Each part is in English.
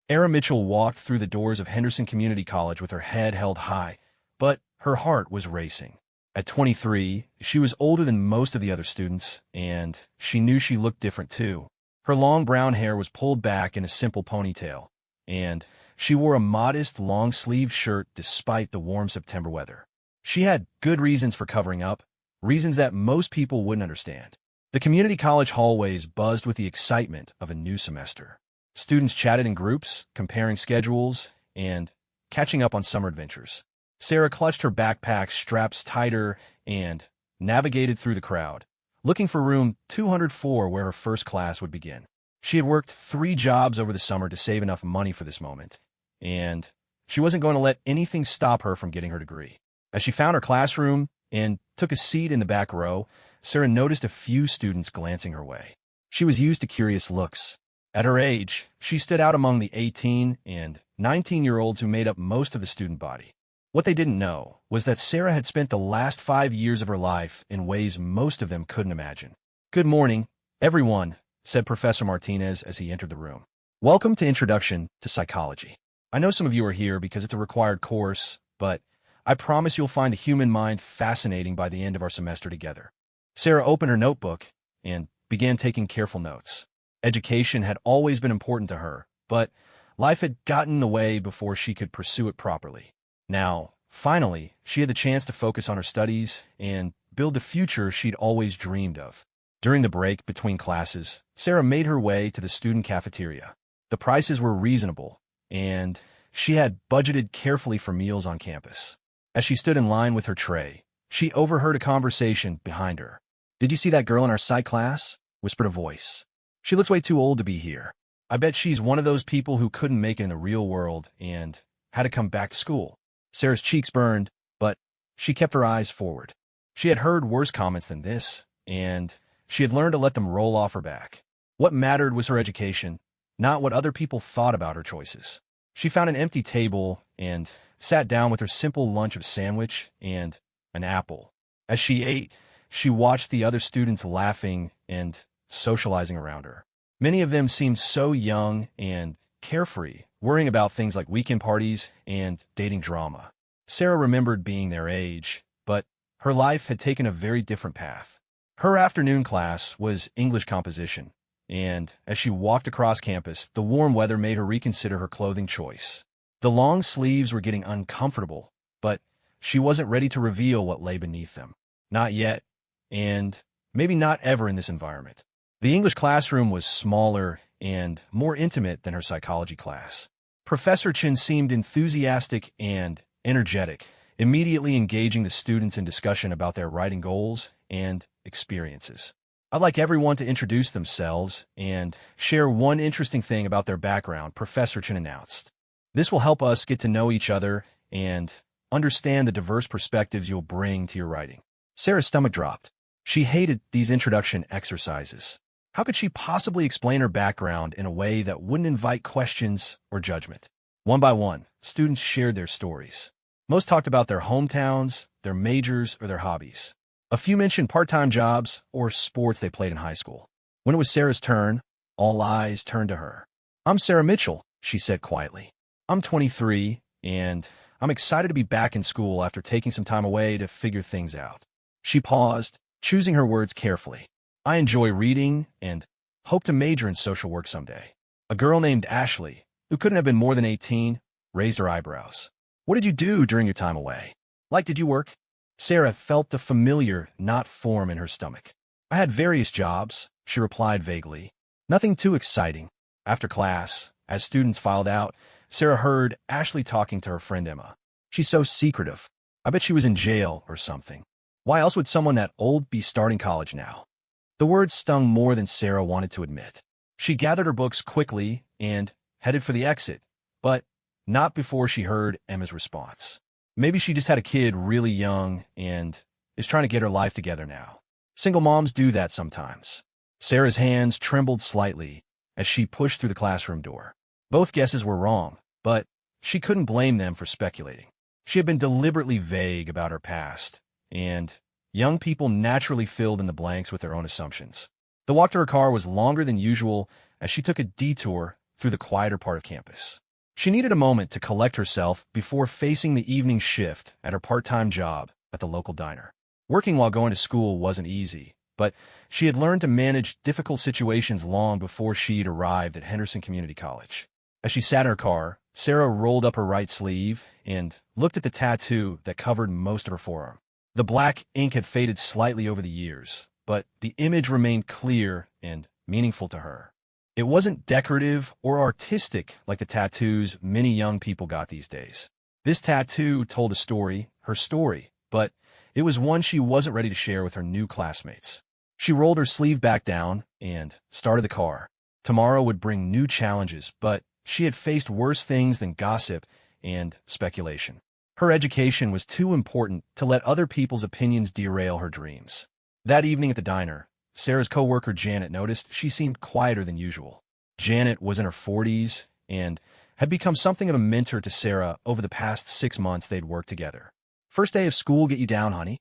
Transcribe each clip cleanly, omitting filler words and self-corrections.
Era Mitchell walked through the doors of Henderson Community College with her head held high, but her heart was racing. At 23, she was older than most of the other students, and she knew she looked different too. Her long brown hair was pulled back in a simple ponytail, and she wore a modest, long-sleeved shirt despite the warm September weather. She had good reasons for covering up, reasons that most people wouldn't understand. The community college hallways buzzed with the excitement of a new semester. Students chatted in groups, comparing schedules, and catching up on summer adventures. Sarah clutched her backpack straps tighter and navigated through the crowd, looking for room 204 where her first class would begin. She had worked 3 jobs over the summer to save enough money for this moment, and she wasn't going to let anything stop her from getting her degree. As she found her classroom and took a seat in the back row, Sarah noticed a few students glancing her way. She was used to curious looks. At her age, she stood out among the 18 and 19-year-olds who made up most of the student body. What they didn't know was that Sarah had spent the last 5 years of her life in ways most of them couldn't imagine. "Good morning, everyone," said Professor Martinez as he entered the room. "Welcome to Introduction to Psychology. I know some of you are here because it's a required course, but I promise you'll find the human mind fascinating by the end of our semester together." Sarah opened her notebook and began taking careful notes. Education had always been important to her, but life had gotten in the way before she could pursue it properly. Now, finally, she had the chance to focus on her studies and build the future she'd always dreamed of. During the break between classes, Sarah made her way to the student cafeteria. The prices were reasonable, and she had budgeted carefully for meals on campus. As she stood in line with her tray, she overheard a conversation behind her. "Did you see that girl in our psych class?" whispered a voice. "She looks way too old to be here. I bet she's one of those people who couldn't make it in the real world and had to come back to school." Sarah's cheeks burned, but she kept her eyes forward. She had heard worse comments than this, and she had learned to let them roll off her back. What mattered was her education, not what other people thought about her choices. She found an empty table and sat down with her simple lunch of sandwich and an apple. As she ate, she watched the other students laughing and socializing around her. Many of them seemed so young and carefree, worrying about things like weekend parties and dating drama. Sarah remembered being their age, but her life had taken a very different path. Her afternoon class was English composition, and as she walked across campus, the warm weather made her reconsider her clothing choice. The long sleeves were getting uncomfortable, but she wasn't ready to reveal what lay beneath them. Not yet, and maybe not ever in this environment. The English classroom was smaller and more intimate than her psychology class. Professor Chin seemed enthusiastic and energetic, immediately engaging the students in discussion about their writing goals and experiences. "I'd like everyone to introduce themselves and share one interesting thing about their background," Professor Chin announced. "This will help us get to know each other and understand the diverse perspectives you'll bring to your writing." Sarah's stomach dropped. She hated these introduction exercises. How could she possibly explain her background in a way that wouldn't invite questions or judgment? One by one, students shared their stories. Most talked about their hometowns, their majors, or their hobbies. A few mentioned part-time jobs or sports they played in high school. When it was Sarah's turn, all eyes turned to her. "I'm Sarah Mitchell," she said quietly. "I'm 23, and I'm excited to be back in school after taking some time away to figure things out." She paused, choosing her words carefully. "I enjoy reading and hope to major in social work someday." A girl named Ashley, who couldn't have been more than 18, raised her eyebrows. "What did you do during your time away? Like, did you work?" Sarah felt the familiar knot form in her stomach. "I had various jobs," she replied vaguely. "Nothing too exciting." After class, as students filed out, Sarah heard Ashley talking to her friend Emma. "She's so secretive. I bet she was in jail or something. Why else would someone that old be starting college now?" The words stung more than Sarah wanted to admit. She gathered her books quickly and headed for the exit, but not before she heard Emma's response. Maybe she just had a kid really young and is trying to get her life together now. Single moms do that sometimes. Sarah's hands trembled slightly as she pushed through the classroom door. Both guesses were wrong, but she couldn't blame them for speculating. She had been deliberately vague about her past, and young people naturally filled in the blanks with their own assumptions. The walk to her car was longer than usual as she took a detour through the quieter part of campus. She needed a moment to collect herself before facing the evening shift at her part-time job at the local diner. Working while going to school wasn't easy, but she had learned to manage difficult situations long before she'd arrived at Henderson Community College. As she sat in her car, Sarah rolled up her right sleeve and looked at the tattoo that covered most of her forearm. The black ink had faded slightly over the years, but the image remained clear and meaningful to her. It wasn't decorative or artistic like the tattoos many young people got these days. This tattoo told a story, her story, but it was one she wasn't ready to share with her new classmates. She rolled her sleeve back down and started the car. Tomorrow would bring new challenges, but she had faced worse things than gossip and speculation. Her education was too important to let other people's opinions derail her dreams. That evening at the diner, Sarah's coworker Janet noticed she seemed quieter than usual. Janet was in her 40s and had become something of a mentor to Sarah over the past 6 months they'd worked together. "First day of school get you down, honey?"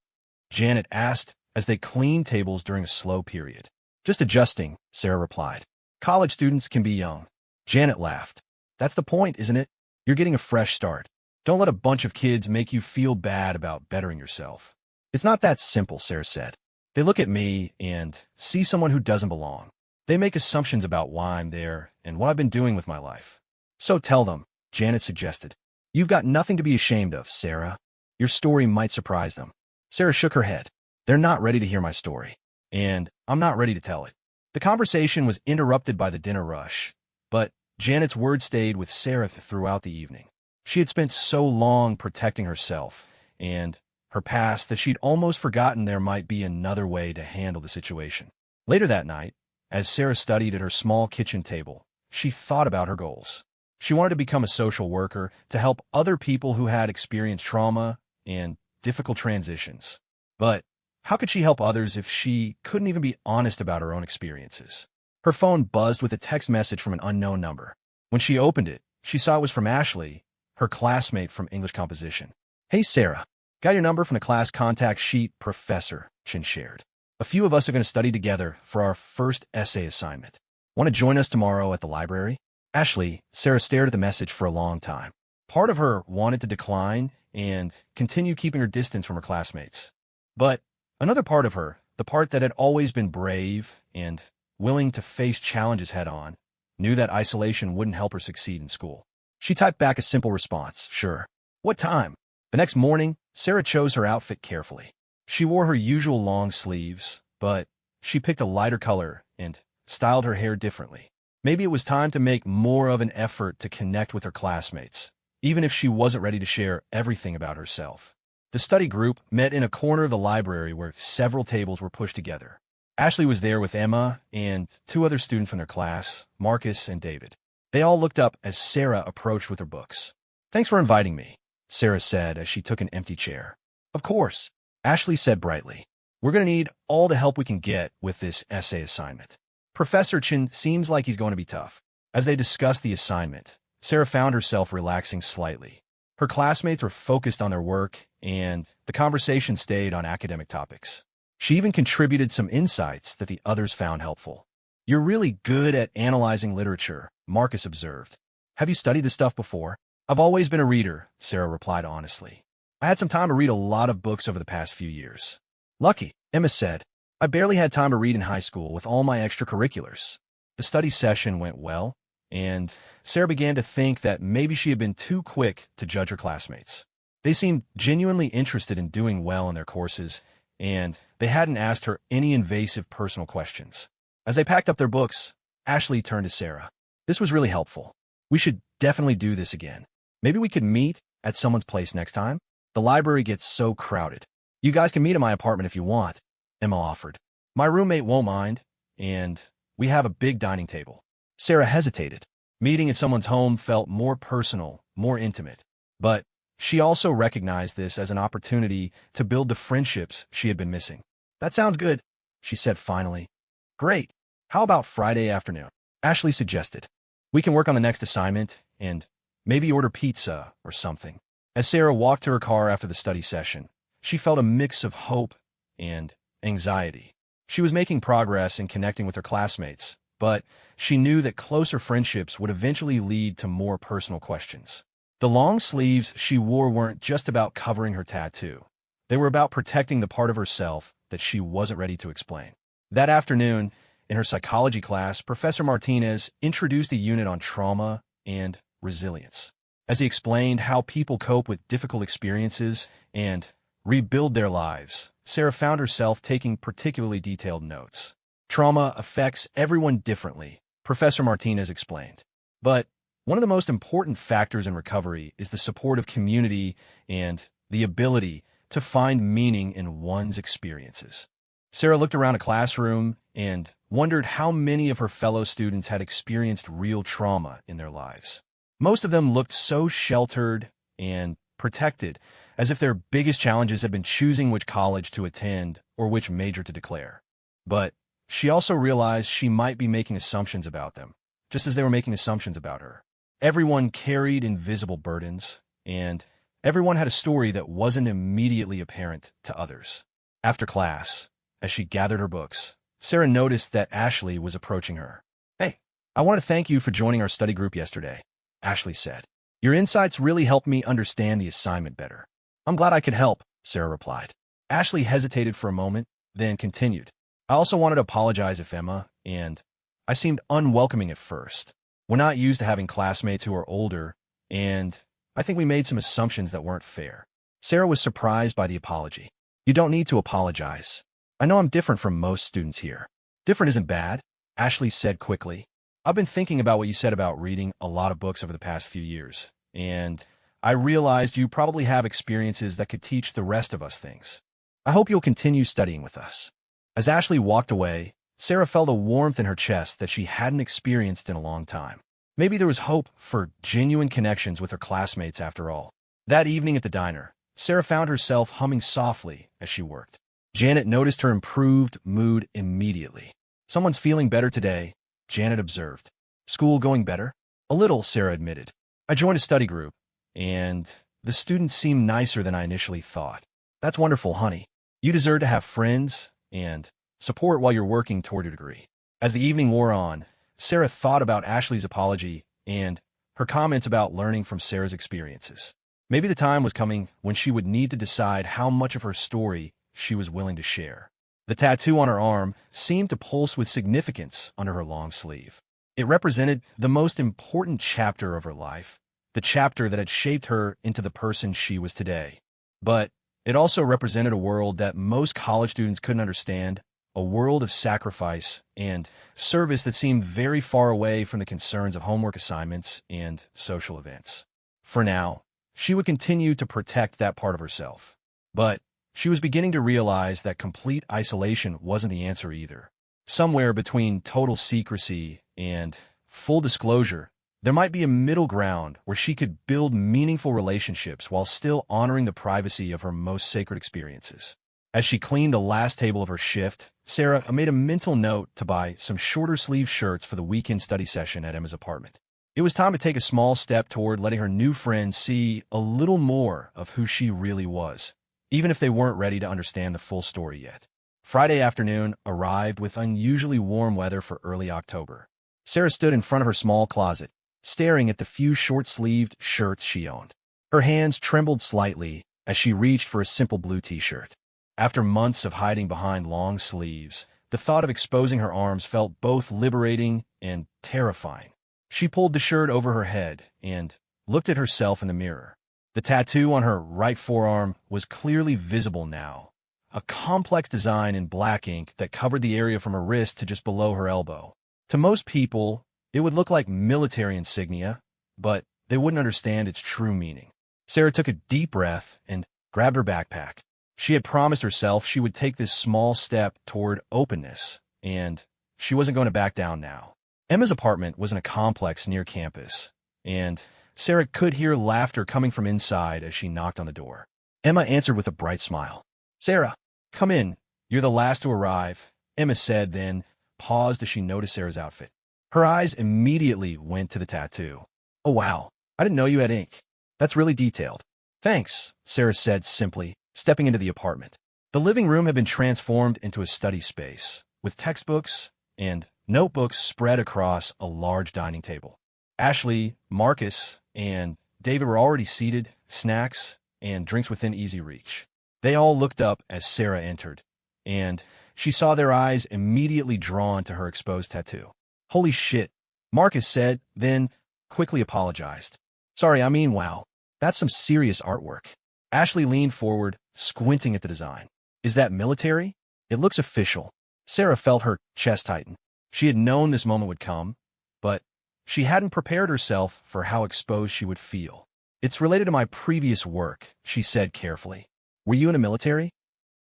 Janet asked as they cleaned tables during a slow period. "Just adjusting," Sarah replied. "College students can be young." Janet laughed. "That's the point, isn't it? You're getting a fresh start. Don't let a bunch of kids make you feel bad about bettering yourself." "It's not that simple," Sarah said. "They look at me and see someone who doesn't belong. They make assumptions about why I'm there and what I've been doing with my life." "So tell them," Janet suggested. "You've got nothing to be ashamed of, Sarah. Your story might surprise them." Sarah shook her head. "They're not ready to hear my story, and I'm not ready to tell it." The conversation was interrupted by the dinner rush, but Janet's words stayed with Sarah throughout the evening. She had spent so long protecting herself and her past that she'd almost forgotten there might be another way to handle the situation. Later that night, as Sarah studied at her small kitchen table, she thought about her goals. She wanted to become a social worker to help other people who had experienced trauma and difficult transitions. But how could she help others if she couldn't even be honest about her own experiences? Her phone buzzed with a text message from an unknown number. When she opened it, she saw it was from Ashley, her classmate from English composition. "Hey, Sarah. Got your number from the class contact sheet Professor Chin shared. A few of us are going to study together for our first essay assignment. Want to join us tomorrow at the library?" Ashley, Sarah stared at the message for a long time. Part of her wanted to decline and continue keeping her distance from her classmates. But another part of her, the part that had always been brave and willing to face challenges head-on, knew that isolation wouldn't help her succeed in school. She typed back a simple response, "Sure." "What time?" The next morning, Sarah chose her outfit carefully. She wore her usual long sleeves, but she picked a lighter color and styled her hair differently. Maybe it was time to make more of an effort to connect with her classmates, even if she wasn't ready to share everything about herself. The study group met in a corner of the library where several tables were pushed together. Ashley was there with Emma and 2 other students from their class, Marcus and David. They all looked up as Sarah approached with her books. "Thanks for inviting me," Sarah said as she took an empty chair. "Of course," Ashley said brightly. "We're going to need all the help we can get with this essay assignment. Professor Chin seems like he's going to be tough." As they discussed the assignment, Sarah found herself relaxing slightly. Her classmates were focused on their work, and the conversation stayed on academic topics. She even contributed some insights that the others found helpful. "You're really good at analyzing literature," Marcus observed. "Have you studied this stuff before?" "I've always been a reader," Sarah replied honestly. "I had some time to read a lot of books over the past few years." "Lucky," Emma said. "I barely had time to read in high school with all my extracurriculars." The study session went well, and Sarah began to think that maybe she had been too quick to judge her classmates. They seemed genuinely interested in doing well in their courses, and they hadn't asked her any invasive personal questions. As they packed up their books, Ashley turned to Sarah. "This was really helpful. We should definitely do this again. Maybe we could meet at someone's place next time? The library gets so crowded." "You guys can meet at my apartment if you want," Emma offered. "My roommate won't mind, and we have a big dining table." Sarah hesitated. Meeting at someone's home felt more personal, more intimate. But she also recognized this as an opportunity to build the friendships she had been missing. "That sounds good," she said finally. "Great. How about Friday afternoon?" Ashley suggested. "We can work on the next assignment and maybe order pizza or something." As Sarah walked to her car after the study session, she felt a mix of hope and anxiety. She was making progress in connecting with her classmates, but she knew that closer friendships would eventually lead to more personal questions. The long sleeves she wore weren't just about covering her tattoo. They were about protecting the part of herself that she wasn't ready to explain. That afternoon, in her psychology class, Professor Martinez introduced a unit on trauma and resilience. As he explained how people cope with difficult experiences and rebuild their lives, Sarah found herself taking particularly detailed notes. Trauma affects everyone differently, Professor Martinez explained. But one of the most important factors in recovery is the support of community and the ability to find meaning in one's experiences. Sarah looked around a classroom and wondered how many of her fellow students had experienced real trauma in their lives. Most of them looked so sheltered and protected, as if their biggest challenges had been choosing which college to attend or which major to declare. But she also realized she might be making assumptions about them, just as they were making assumptions about her. Everyone carried invisible burdens, and everyone had a story that wasn't immediately apparent to others. After class, as she gathered her books, Sarah noticed that Ashley was approaching her. "Hey, I want to thank you for joining our study group yesterday," Ashley said. "Your insights really helped me understand the assignment better." "I'm glad I could help," Sarah replied. Ashley hesitated for a moment, then continued. "I also wanted to apologize if Emma and I seemed unwelcoming at first. We're not used to having classmates who are older, and I think we made some assumptions that weren't fair." Sarah was surprised by the apology. "You don't need to apologize. I know I'm different from most students here." "Different isn't bad," Ashley said quickly. "I've been thinking about what you said about reading a lot of books over the past few years, and I realized you probably have experiences that could teach the rest of us things. I hope you'll continue studying with us." As Ashley walked away, Sarah felt a warmth in her chest that she hadn't experienced in a long time. Maybe there was hope for genuine connections with her classmates after all. That evening at the diner, Sarah found herself humming softly as she worked. Janet noticed her improved mood immediately. "Someone's feeling better today," Janet observed. "School going better?" "A little," Sarah admitted. "I joined a study group, and the students seem nicer than I initially thought." "That's wonderful, honey. You deserve to have friends and support while you're working toward your degree." As the evening wore on, Sarah thought about Ashley's apology and her comments about learning from Sarah's experiences. Maybe the time was coming when she would need to decide how much of her story she was willing to share. The tattoo on her arm seemed to pulse with significance under her long sleeve. It represented the most important chapter of her life, the chapter that had shaped her into the person she was today. But it also represented a world that most college students couldn't understand, a world of sacrifice and service that seemed very far away from the concerns of homework assignments and social events. For now, she would continue to protect that part of herself. But she was beginning to realize that complete isolation wasn't the answer either. Somewhere between total secrecy and full disclosure, there might be a middle ground where she could build meaningful relationships while still honoring the privacy of her most sacred experiences. As she cleaned the last table of her shift, Sarah made a mental note to buy some shorter sleeve shirts for the weekend study session at Emma's apartment. It was time to take a small step toward letting her new friends see a little more of who she really was, even if they weren't ready to understand the full story yet. Friday afternoon arrived with unusually warm weather for early October. Sarah stood in front of her small closet, staring at the few short-sleeved shirts she owned. Her hands trembled slightly as she reached for a simple blue t-shirt. After months of hiding behind long sleeves, the thought of exposing her arms felt both liberating and terrifying. She pulled the shirt over her head and looked at herself in the mirror. The tattoo on her right forearm was clearly visible now, a complex design in black ink that covered the area from her wrist to just below her elbow. To most people, it would look like military insignia, but they wouldn't understand its true meaning. Sarah took a deep breath and grabbed her backpack. She had promised herself she would take this small step toward openness, and she wasn't going to back down now. Emma's apartment was in a complex near campus, and Sarah could hear laughter coming from inside as she knocked on the door. Emma answered with a bright smile. "Sarah, come in. You're the last to arrive," Emma said, then paused as she noticed Sarah's outfit. Her eyes immediately went to the tattoo. "Oh, wow. I didn't know you had ink. That's really detailed." "Thanks," Sarah said simply, stepping into the apartment. The living room had been transformed into a study space, with textbooks and Notebooks spread across a large dining table. Ashley, Marcus, and David were already seated, snacks and drinks within easy reach. They all looked up as Sarah entered, and she saw their eyes immediately drawn to her exposed tattoo. "Holy shit," Marcus said, then quickly apologized. "Sorry, I mean, wow. That's some serious artwork." Ashley leaned forward, squinting at the design. "Is that military? It looks official." Sarah felt her chest tighten. She had known this moment would come, but she hadn't prepared herself for how exposed she would feel. "It's related to my previous work," she said carefully. "Were you in the military?"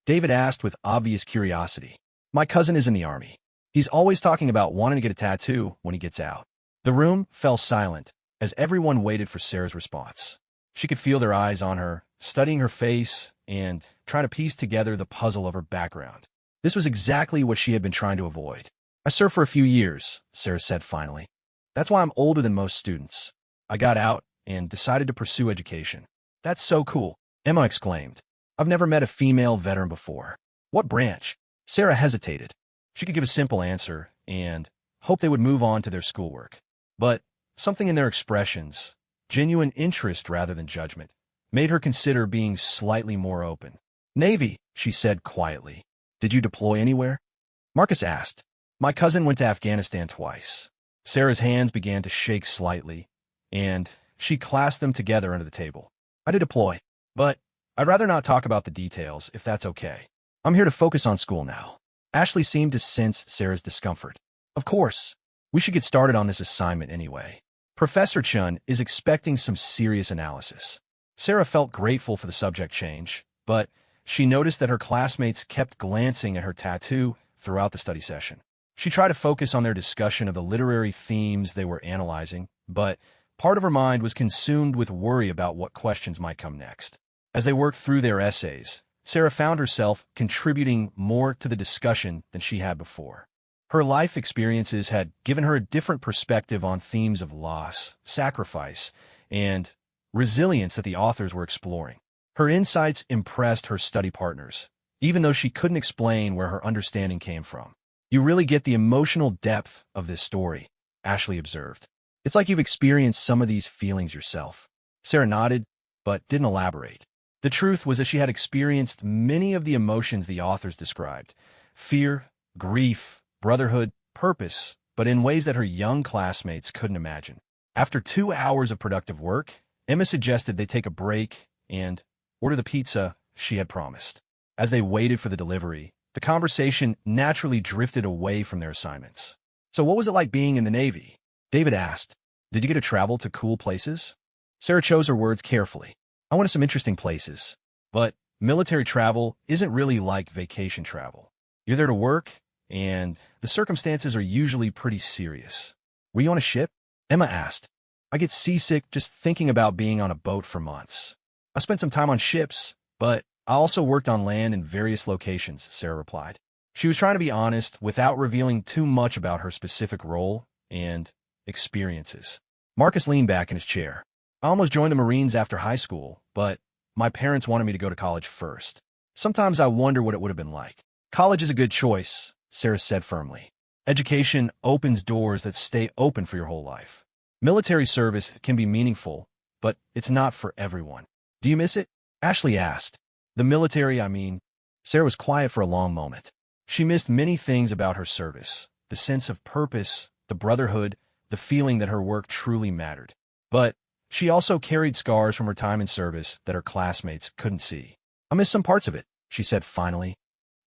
David asked with obvious curiosity. "My cousin is in the Army. He's always talking about wanting to get a tattoo when he gets out." The room fell silent as everyone waited for Sarah's response. She could feel their eyes on her, studying her face and trying to piece together the puzzle of her background. This was exactly what she had been trying to avoid. "I served for a few years," Sarah said finally. "That's why I'm older than most students. I got out and decided to pursue education." "That's so cool," Emma exclaimed. "I've never met a female veteran before." "What branch?" Sarah hesitated. She could give a simple answer and hope they would move on to their schoolwork. But something in their expressions, genuine interest rather than judgment, made her consider being slightly more open. "Navy," she said quietly. "Did you deploy anywhere?" Marcus asked. "My cousin went to Afghanistan twice." Sarah's hands began to shake slightly, and she clasped them together under the table. "I did deploy, but I'd rather not talk about the details, if that's okay. I'm here to focus on school now." Ashley seemed to sense Sarah's discomfort. "Of course. We should get started on this assignment anyway. Professor Chun is expecting some serious analysis." Sarah felt grateful for the subject change, but she noticed that her classmates kept glancing at her tattoo throughout the study session. She tried to focus on their discussion of the literary themes they were analyzing, but part of her mind was consumed with worry about what questions might come next. As they worked through their essays, Sarah found herself contributing more to the discussion than she had before. Her life experiences had given her a different perspective on themes of loss, sacrifice, and resilience that the authors were exploring. Her insights impressed her study partners, even though she couldn't explain where her understanding came from. "You really get the emotional depth of this story," Ashley observed. "It's like you've experienced some of these feelings yourself." Sarah nodded, but didn't elaborate. The truth was that she had experienced many of the emotions the authors described: fear, grief, brotherhood, purpose, but in ways that her young classmates couldn't imagine. After 2 hours of productive work, Emma suggested they take a break and order the pizza she had promised. As they waited for the delivery, the conversation naturally drifted away from their assignments. "So what was it like being in the Navy?" David asked. "Did you get to travel to cool places?" Sarah chose her words carefully. "I went to some interesting places, but military travel isn't really like vacation travel. You're there to work, and the circumstances are usually pretty serious." "Were you on a ship?" Emma asked. "I get seasick just thinking about being on a boat for months." "I spent some time on ships, but I also worked on land in various locations," Sarah replied. She was trying to be honest without revealing too much about her specific role and experiences. Marcus leaned back in his chair. "I almost joined the Marines after high school, but my parents wanted me to go to college first. Sometimes I wonder what it would have been like." "College is a good choice," Sarah said firmly. "Education opens doors that stay open for your whole life. Military service can be meaningful, but it's not for everyone." "Do you miss it?" Ashley asked. "The military, I mean." Sarah was quiet for a long moment. She missed many things about her service: the sense of purpose, the brotherhood, the feeling that her work truly mattered. But she also carried scars from her time in service that her classmates couldn't see. "I miss some parts of it," she said finally.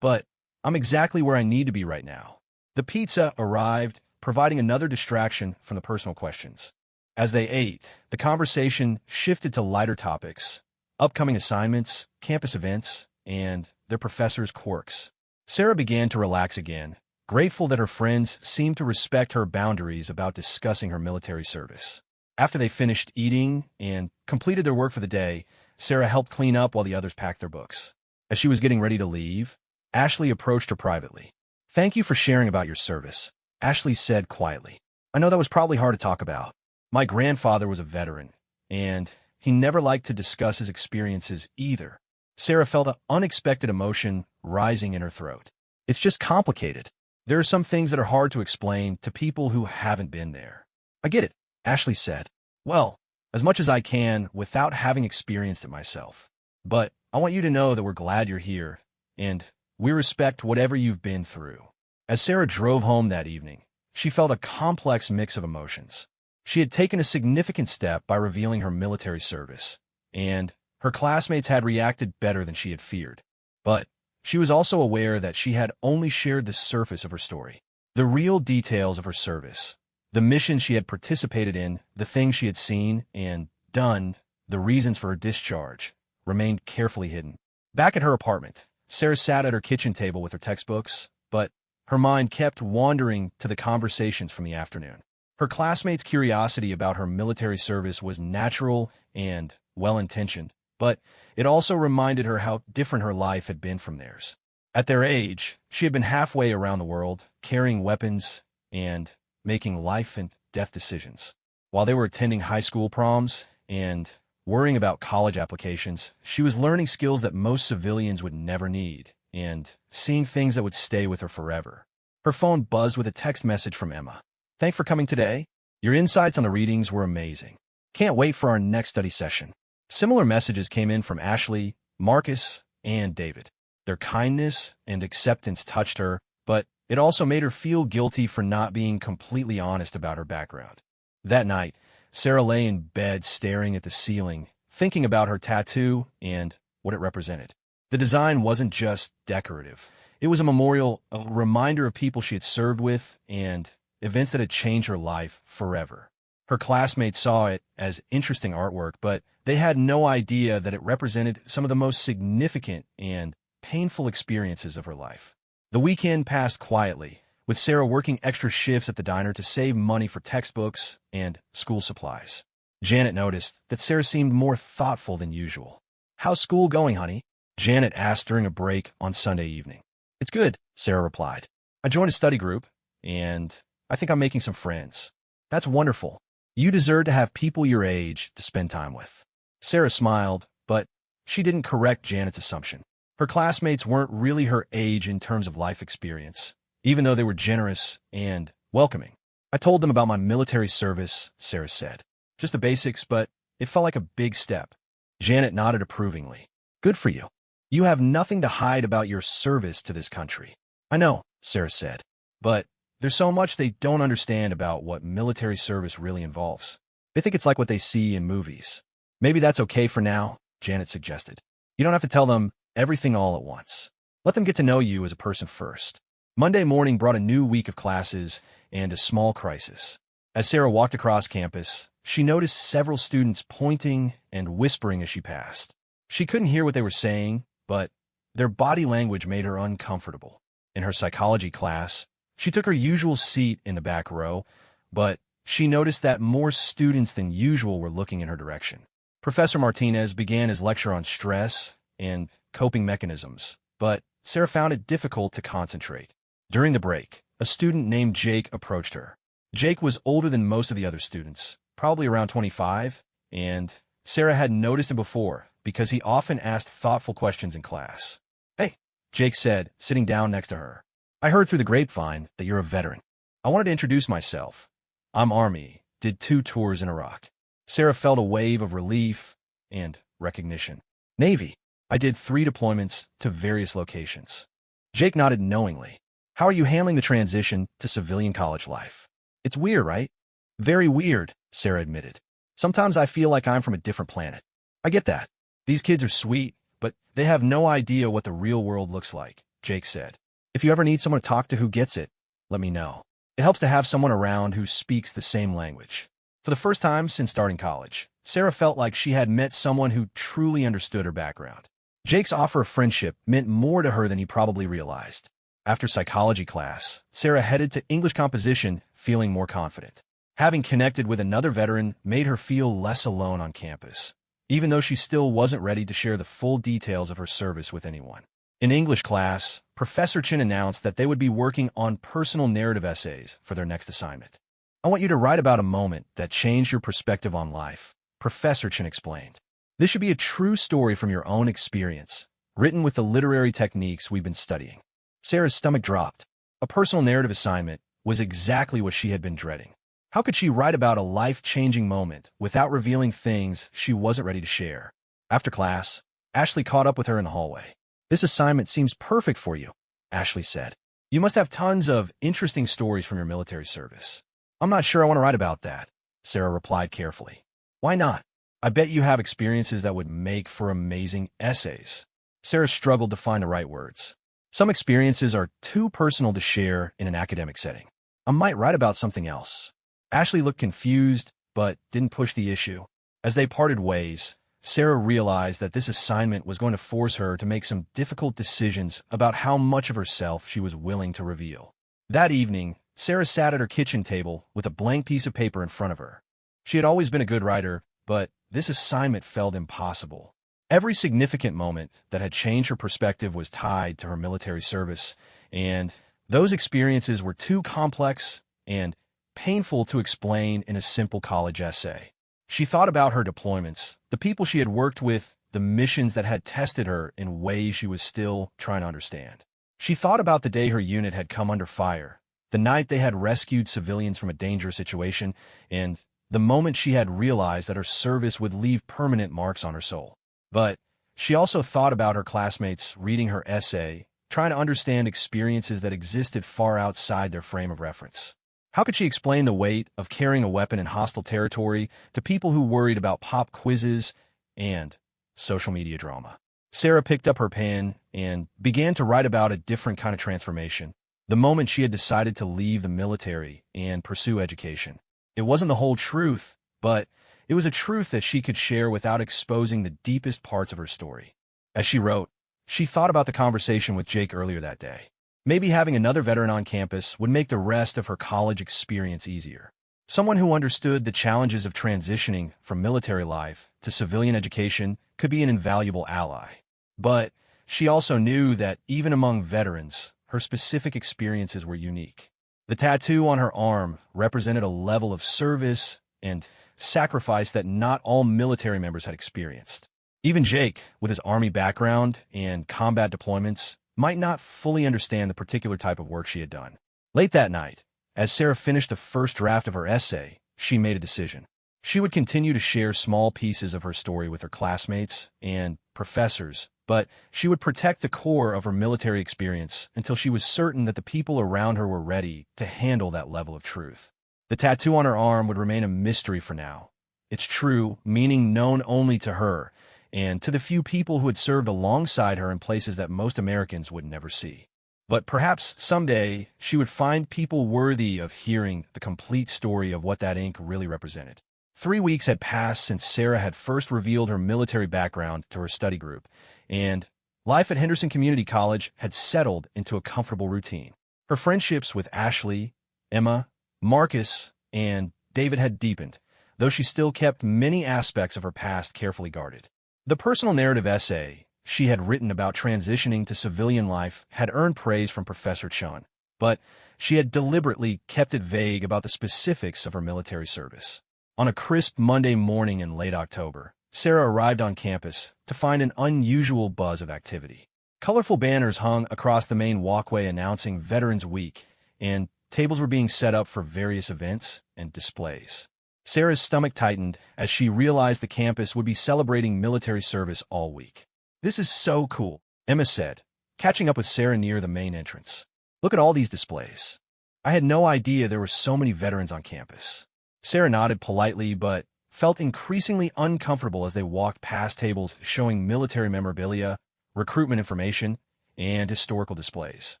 "But I'm exactly where I need to be right now." The pizza arrived, providing another distraction from the personal questions. As they ate, the conversation shifted to lighter topics: upcoming assignments, campus events, and their professors' quirks. Sarah began to relax again, grateful that her friends seemed to respect her boundaries about discussing her military service. After they finished eating and completed their work for the day, Sarah helped clean up while the others packed their books. As she was getting ready to leave, Ashley approached her privately. "Thank you for sharing about your service," Ashley said quietly. "I know that was probably hard to talk about. My grandfather was a veteran, and he never liked to discuss his experiences either." Sarah felt an unexpected emotion rising in her throat. "It's just complicated." There are some things that are hard to explain to people who haven't been there. I get it, Ashley said. Well, as much as I can without having experienced it myself. But I want you to know that we're glad you're here, and we respect whatever you've been through. As Sarah drove home that evening, she felt a complex mix of emotions. She had taken a significant step by revealing her military service, and her classmates had reacted better than she had feared. But she was also aware that she had only shared the surface of her story. The real details of her service, the missions she had participated in, the things she had seen and done, the reasons for her discharge, remained carefully hidden. Back at her apartment, Sarah sat at her kitchen table with her textbooks, but her mind kept wandering to the conversations from the afternoon. Her classmates' curiosity about her military service was natural and well-intentioned, but it also reminded her how different her life had been from theirs. At their age, she had been halfway around the world, carrying weapons and making life and death decisions. While they were attending high school proms and worrying about college applications, she was learning skills that most civilians would never need and seeing things that would stay with her forever. Her phone buzzed with a text message from Emma. "Thanks for coming today. Your insights on the readings were amazing. Can't wait for our next study session." Similar messages came in from Ashley, Marcus, and David. Their kindness and acceptance touched her, but it also made her feel guilty for not being completely honest about her background. That night, Sarah lay in bed staring at the ceiling, thinking about her tattoo and what it represented. The design wasn't just decorative. It was a memorial, a reminder of people she had served with and events that had changed her life forever. Her classmates saw it as interesting artwork, but they had no idea that it represented some of the most significant and painful experiences of her life. The weekend passed quietly, with Sarah working extra shifts at the diner to save money for textbooks and school supplies. Janet noticed that Sarah seemed more thoughtful than usual. "How's school going, honey?" Janet asked during a break on Sunday evening. "It's good," Sarah replied. "I joined a study group, and I think I'm making some friends." "That's wonderful. You deserve to have people your age to spend time with." Sarah smiled, but she didn't correct Janet's assumption. Her classmates weren't really her age in terms of life experience, even though they were generous and welcoming. "I told them about my military service," Sarah said. "Just the basics, but it felt like a big step." Janet nodded approvingly. "Good for you. You have nothing to hide about your service to this country." "I know," Sarah said, "but there's so much they don't understand about what military service really involves. They think it's like what they see in movies." "Maybe that's okay for now," Janet suggested. "You don't have to tell them everything all at once. Let them get to know you as a person first." Monday morning brought a new week of classes and a small crisis. As Sarah walked across campus, she noticed several students pointing and whispering as she passed. She couldn't hear what they were saying, but their body language made her uncomfortable. In her psychology class, she took her usual seat in the back row, but she noticed that more students than usual were looking in her direction. Professor Martinez began his lecture on stress and coping mechanisms, but Sarah found it difficult to concentrate. During the break, a student named Jake approached her. Jake was older than most of the other students, probably around 25, and Sarah had noticed him before because he often asked thoughtful questions in class. "Hey," Jake said, sitting down next to her. "I heard through the grapevine that you're a veteran. I wanted to introduce myself. I'm Army, did 2 tours in Iraq." Sarah felt a wave of relief and recognition. "Navy, I did 3 deployments to various locations." Jake nodded knowingly. "How are you handling the transition to civilian college life?" "It's weird, right?" "Very weird," Sarah admitted. "Sometimes I feel like I'm from a different planet." "I get that. These kids are sweet, but they have no idea what the real world looks like," Jake said. "If you ever need someone to talk to who gets it, let me know. It helps to have someone around who speaks the same language." For the first time since starting college, Sarah felt like she had met someone who truly understood her background. Jake's offer of friendship meant more to her than he probably realized. After psychology class, Sarah headed to English composition, feeling more confident. Having connected with another veteran made her feel less alone on campus, even though she still wasn't ready to share the full details of her service with anyone. In English class, Professor Chin announced that they would be working on personal narrative essays for their next assignment. "I want you to write about a moment that changed your perspective on life," Professor Chin explained. "This should be a true story from your own experience, written with the literary techniques we've been studying." Sarah's stomach dropped. A personal narrative assignment was exactly what she had been dreading. How could she write about a life-changing moment without revealing things she wasn't ready to share? After class, Ashley caught up with her in the hallway. "This assignment seems perfect for you," Ashley said. "You must have tons of interesting stories from your military service." "I'm not sure I want to write about that," Sarah replied carefully. "Why not? I bet you have experiences that would make for amazing essays." Sarah struggled to find the right words. "Some experiences are too personal to share in an academic setting. I might write about something else." Ashley looked confused, but didn't push the issue. As they parted ways, Sarah realized that this assignment was going to force her to make some difficult decisions about how much of herself she was willing to reveal. That evening, Sarah sat at her kitchen table with a blank piece of paper in front of her. She had always been a good writer, but this assignment felt impossible. Every significant moment that had changed her perspective was tied to her military service, and those experiences were too complex and painful to explain in a simple college essay. She thought about her deployments, the people she had worked with, the missions that had tested her in ways she was still trying to understand. She thought about the day her unit had come under fire, the night they had rescued civilians from a dangerous situation, and the moment she had realized that her service would leave permanent marks on her soul. But she also thought about her classmates reading her essay, trying to understand experiences that existed far outside their frame of reference. How could she explain the weight of carrying a weapon in hostile territory to people who worried about pop quizzes and social media drama? Sarah picked up her pen and began to write about a different kind of transformation, the moment she had decided to leave the military and pursue education. It wasn't the whole truth, but it was a truth that she could share without exposing the deepest parts of her story. As she wrote, she thought about the conversation with Jake earlier that day. Maybe having another veteran on campus would make the rest of her college experience easier. Someone who understood the challenges of transitioning from military life to civilian education could be an invaluable ally. But she also knew that even among veterans, her specific experiences were unique. The tattoo on her arm represented a level of service and sacrifice that not all military members had experienced. Even Jake, with his Army background and combat deployments, might not fully understand the particular type of work she had done. Late that night, as Sarah finished the first draft of her essay, she made a decision. She would continue to share small pieces of her story with her classmates and professors, but she would protect the core of her military experience until she was certain that the people around her were ready to handle that level of truth. The tattoo on her arm would remain a mystery for now. Its true meaning known only to her, and to the few people who had served alongside her in places that most Americans would never see. But perhaps someday she would find people worthy of hearing the complete story of what that ink really represented. 3 weeks had passed since Sarah had first revealed her military background to her study group, and life at Henderson Community College had settled into a comfortable routine. Her friendships with Ashley, Emma, Marcus, and David had deepened, though she still kept many aspects of her past carefully guarded. The personal narrative essay she had written about transitioning to civilian life had earned praise from Professor Chun, but she had deliberately kept it vague about the specifics of her military service. On a crisp Monday morning in late October, Sarah arrived on campus to find an unusual buzz of activity. Colorful banners hung across the main walkway announcing Veterans Week, and tables were being set up for various events and displays. Sarah's stomach tightened as she realized the campus would be celebrating military service all week. "This is so cool," Emma said, catching up with Sarah near the main entrance. "Look at all these displays. I had no idea there were so many veterans on campus." Sarah nodded politely but felt increasingly uncomfortable as they walked past tables showing military memorabilia, recruitment information, and historical displays.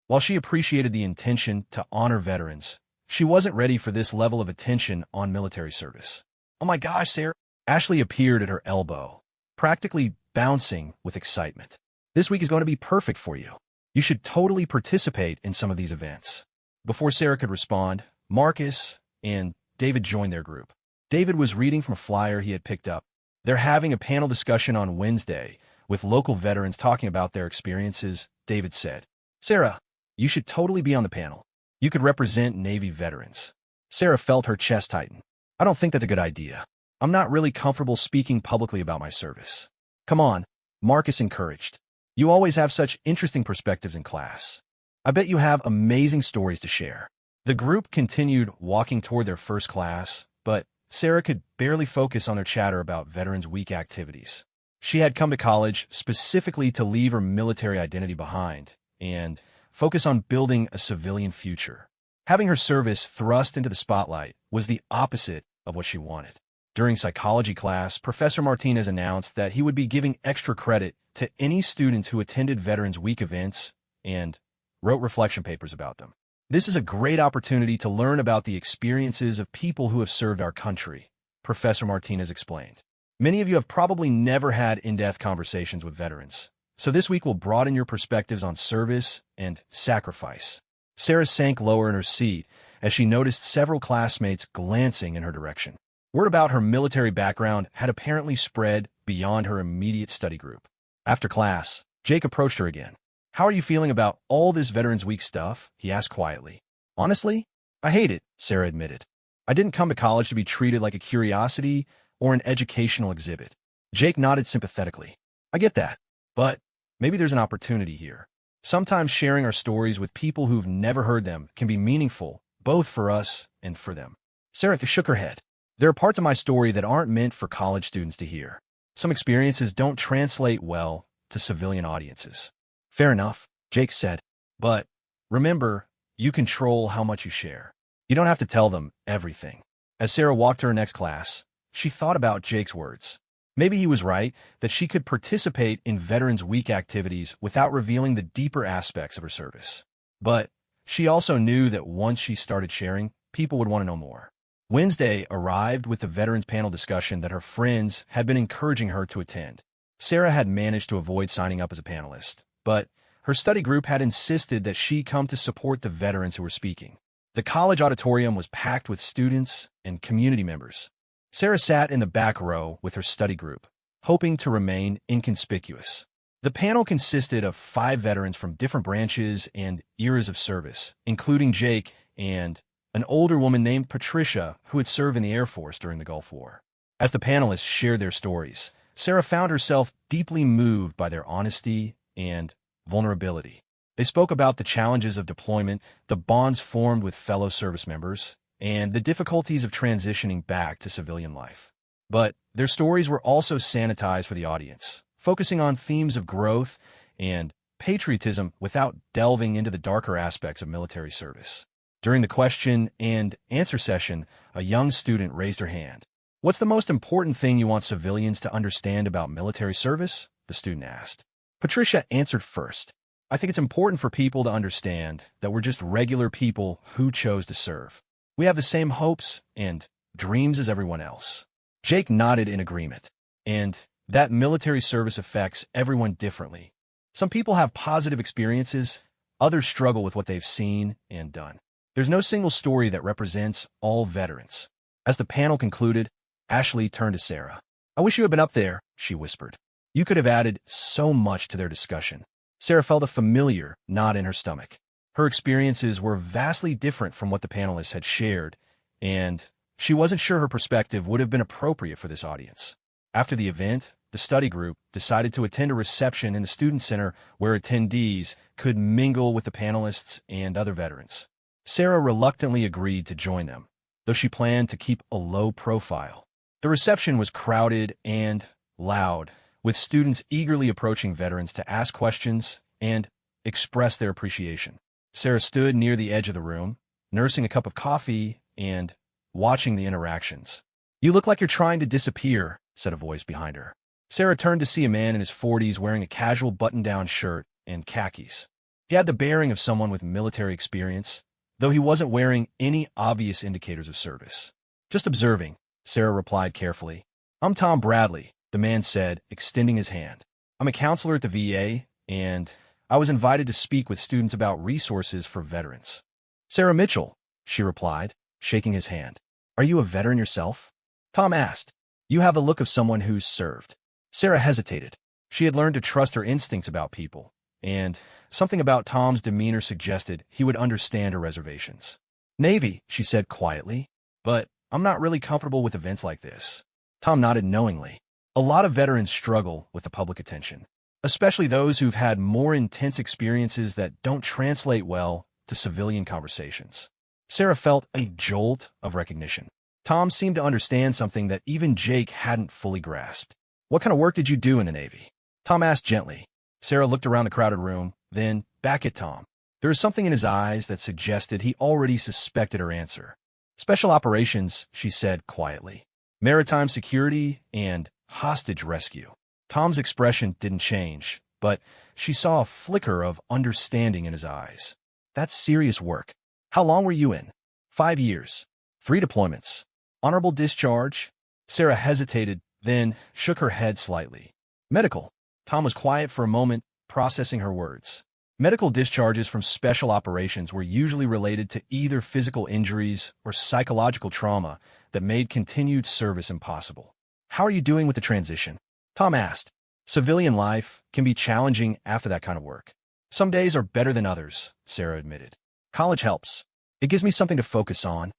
While she appreciated the intention to honor veterans, she wasn't ready for this level of attention on military service. "Oh my gosh, Sarah!" Ashley appeared at her elbow, practically bouncing with excitement. "This week is going to be perfect for you. You should totally participate in some of these events." Before Sarah could respond, Marcus and David joined their group. David was reading from a flyer he had picked up. "They're having a panel discussion on Wednesday with local veterans talking about their experiences," David said. "Sarah, you should totally be on the panel. You could represent Navy veterans." Sarah felt her chest tighten. "I don't think that's a good idea. I'm not really comfortable speaking publicly about my service." "Come on," Marcus encouraged. "You always have such interesting perspectives in class." I bet you have amazing stories to share. The group continued walking toward their first class, but Sarah could barely focus on their chatter about Veterans Week activities. She had come to college specifically to leave her military identity behind and focus on building a civilian future. Having her service thrust into the spotlight was the opposite of what she wanted. During psychology class, Professor Martinez announced that he would be giving extra credit to any students who attended Veterans Week events and wrote reflection papers about them. This is a great opportunity to learn about the experiences of people who have served our country, Professor Martinez explained. Many of you have probably never had in-depth conversations with veterans, so this week will broaden your perspectives on service and sacrifice. Sarah sank lower in her seat as she noticed several classmates glancing in her direction. Word about her military background had apparently spread beyond her immediate study group. After class, Jake approached her again. "How are you feeling about all this Veterans Week stuff?" he asked quietly. "Honestly, I hate it," Sarah admitted. "I didn't come to college to be treated like a curiosity or an educational exhibit." Jake nodded sympathetically. "I get that, but maybe there's an opportunity here. Sometimes sharing our stories with people who've never heard them can be meaningful, both for us and for them." Sarah shook her head. "There are parts of my story that aren't meant for college students to hear. Some experiences don't translate well to civilian audiences." "Fair enough," Jake said. "But remember, you control how much you share. You don't have to tell them everything." As Sarah walked to her next class, she thought about Jake's words. Maybe he was right that she could participate in Veterans Week activities without revealing the deeper aspects of her service. But she also knew that once she started sharing, people would want to know more. Wednesday arrived with the veterans panel discussion that her friends had been encouraging her to attend. Sarah had managed to avoid signing up as a panelist, but her study group had insisted that she come to support the veterans who were speaking. The college auditorium was packed with students and community members. Sarah sat in the back row with her study group, hoping to remain inconspicuous. The panel consisted of 5 veterans from different branches and eras of service, including Jake and an older woman named Patricia who had served in the Air Force during the Gulf War. As the panelists shared their stories, Sarah found herself deeply moved by their honesty and vulnerability. They spoke about the challenges of deployment, the bonds formed with fellow service members, and the difficulties of transitioning back to civilian life. But their stories were also sanitized for the audience, focusing on themes of growth and patriotism without delving into the darker aspects of military service. During the question and answer session, a young student raised her hand. "What's the most important thing you want civilians to understand about military service?" the student asked. Patricia answered first. "I think it's important for people to understand that we're just regular people who chose to serve. We have the same hopes and dreams as everyone else." Jake nodded in agreement. "And that military service affects everyone differently. Some people have positive experiences, others struggle with what they've seen and done. There's no single story that represents all veterans." As the panel concluded, Ashley turned to Sarah. "I wish you had been up there," she whispered. "You could have added so much to their discussion." Sarah felt a familiar knot in her stomach. Her experiences were vastly different from what the panelists had shared, and she wasn't sure her perspective would have been appropriate for this audience. After the event, the study group decided to attend a reception in the Student Center where attendees could mingle with the panelists and other veterans. Sarah reluctantly agreed to join them, though she planned to keep a low profile. The reception was crowded and loud, with students eagerly approaching veterans to ask questions and express their appreciation. Sarah stood near the edge of the room, nursing a cup of coffee and watching the interactions. "You look like you're trying to disappear," said a voice behind her. Sarah turned to see a man in his 40s wearing a casual button-down shirt and khakis. He had the bearing of someone with military experience, though he wasn't wearing any obvious indicators of service. "Just observing," Sarah replied carefully. "I'm Tom Bradley," the man said, extending his hand. "I'm a counselor at the VA, and I was invited to speak with students about resources for veterans." "Sarah Mitchell," she replied, shaking his hand. "Are you a veteran yourself?" Tom asked. "You have the look of someone who's served." Sarah hesitated. She had learned to trust her instincts about people, and something about Tom's demeanor suggested he would understand her reservations. "Navy," she said quietly, "but I'm not really comfortable with events like this." Tom nodded knowingly. A lot of veterans struggle with the public attention, especially those who've had more intense experiences that don't translate well to civilian conversations. Sarah felt a jolt of recognition. Tom seemed to understand something that even Jake hadn't fully grasped. "What kind of work did you do in the Navy?" Tom asked gently. Sarah looked around the crowded room, then back at Tom. There was something in his eyes that suggested he already suspected her answer. "Special operations," she said quietly. "Maritime security and hostage rescue." Tom's expression didn't change, but she saw a flicker of understanding in his eyes. "That's serious work. How long were you in?" 5 years. 3 deployments. Honorable discharge?" Sarah hesitated, then shook her head slightly. "Medical." Tom was quiet for a moment, processing her words. Medical discharges from special operations were usually related to either physical injuries or psychological trauma that made continued service impossible. "How are you doing with the transition?" Tom asked. "Civilian life can be challenging after that kind of work. Some days are better than others," Sarah admitted. "College helps. It gives me something to focus on."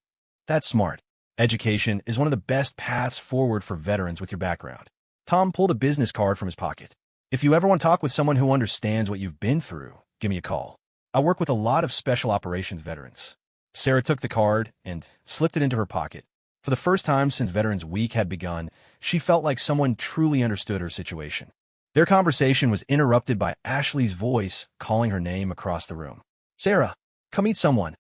"That's smart. Education is one of the best paths forward for veterans with your background." Tom pulled a business card from his pocket. "If you ever want to talk with someone who understands what you've been through, give me a call. I work with a lot of special operations veterans." Sarah took the card and slipped it into her pocket. For the first time since Veterans Week had begun, she felt like someone truly understood her situation. Their conversation was interrupted by Ashley's voice calling her name across the room. "Sarah, come meet someone."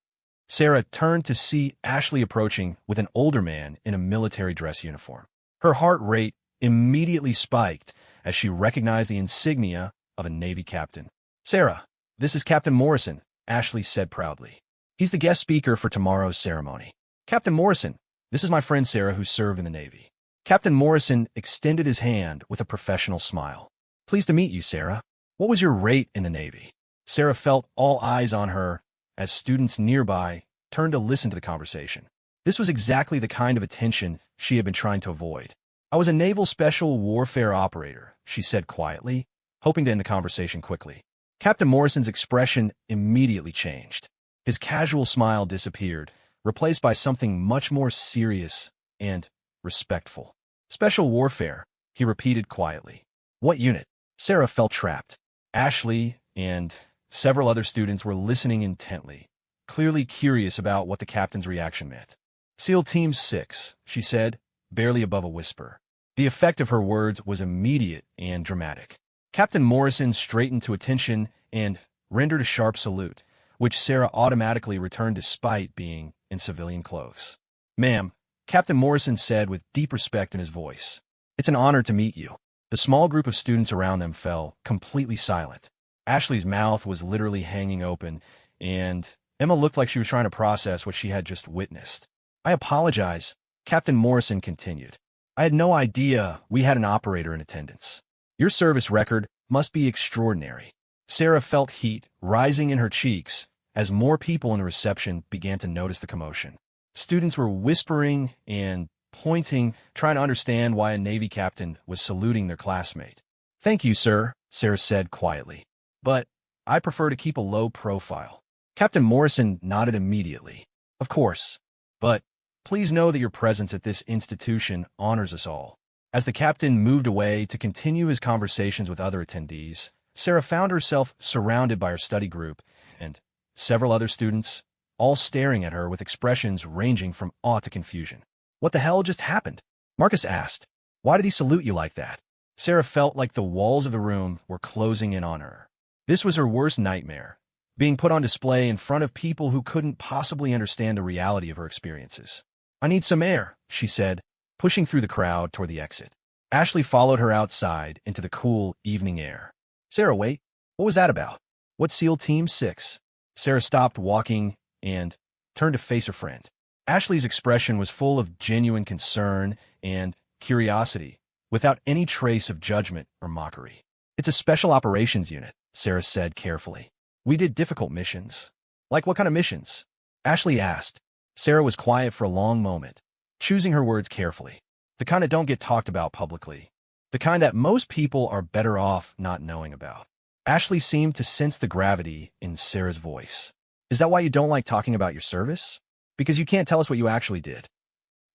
Sarah turned to see Ashley approaching with an older man in a military dress uniform. Her heart rate immediately spiked as she recognized the insignia of a Navy captain. "Sarah, this is Captain Morrison," Ashley said proudly. "He's the guest speaker for tomorrow's ceremony." "Captain Morrison, this is my friend Sarah who served in the Navy." Captain Morrison extended his hand with a professional smile. "Pleased to meet you, Sarah. What was your rate in the Navy?" Sarah felt all eyes on her as students nearby turned to listen to the conversation. This was exactly the kind of attention she had been trying to avoid. "I was a naval special warfare operator," she said quietly, hoping to end the conversation quickly. Captain Morrison's expression immediately changed. His casual smile disappeared, replaced by something much more serious and respectful. "Special warfare," he repeated quietly. "What unit?" Sarah felt trapped. Ashley and several other students were listening intently, clearly curious about what the captain's reaction meant. "SEAL Team 6, she said, barely above a whisper. The effect of her words was immediate and dramatic. Captain Morrison straightened to attention and rendered a sharp salute, which Sarah automatically returned despite being in civilian clothes. "Ma'am," Captain Morrison said with deep respect in his voice, "it's an honor to meet you." The small group of students around them fell completely silent. Ashley's mouth was literally hanging open, and Emma looked like she was trying to process what she had just witnessed. "I apologize," Captain Morrison continued. "I had no idea we had an operator in attendance. Your service record must be extraordinary." Sarah felt heat rising in her cheeks as more people in the reception began to notice the commotion. Students were whispering and pointing, trying to understand why a Navy captain was saluting their classmate. "Thank you, sir," Sarah said quietly. "But I prefer to keep a low profile." Captain Morrison nodded immediately. "Of course. But please know that your presence at this institution honors us all." As the captain moved away to continue his conversations with other attendees, Sarah found herself surrounded by her study group and several other students, all staring at her with expressions ranging from awe to confusion. "What the hell just happened?" Marcus asked. "Why did he salute you like that?" Sarah felt like the walls of the room were closing in on her. This was her worst nightmare, being put on display in front of people who couldn't possibly understand the reality of her experiences. "I need some air," she said, pushing through the crowd toward the exit. Ashley followed her outside into the cool evening air. "Sarah, wait. What was that about? What's SEAL Team 6? Sarah stopped walking and turned to face her friend. Ashley's expression was full of genuine concern and curiosity, without any trace of judgment or mockery. "It's a special operations unit," Sarah said carefully. "We did difficult missions." "Like what kind of missions?" Ashley asked. Sarah was quiet for a long moment, choosing her words carefully. "The kind that don't get talked about publicly. The kind that most people are better off not knowing about." Ashley seemed to sense the gravity in Sarah's voice. "Is that why you don't like talking about your service? Because you can't tell us what you actually did?"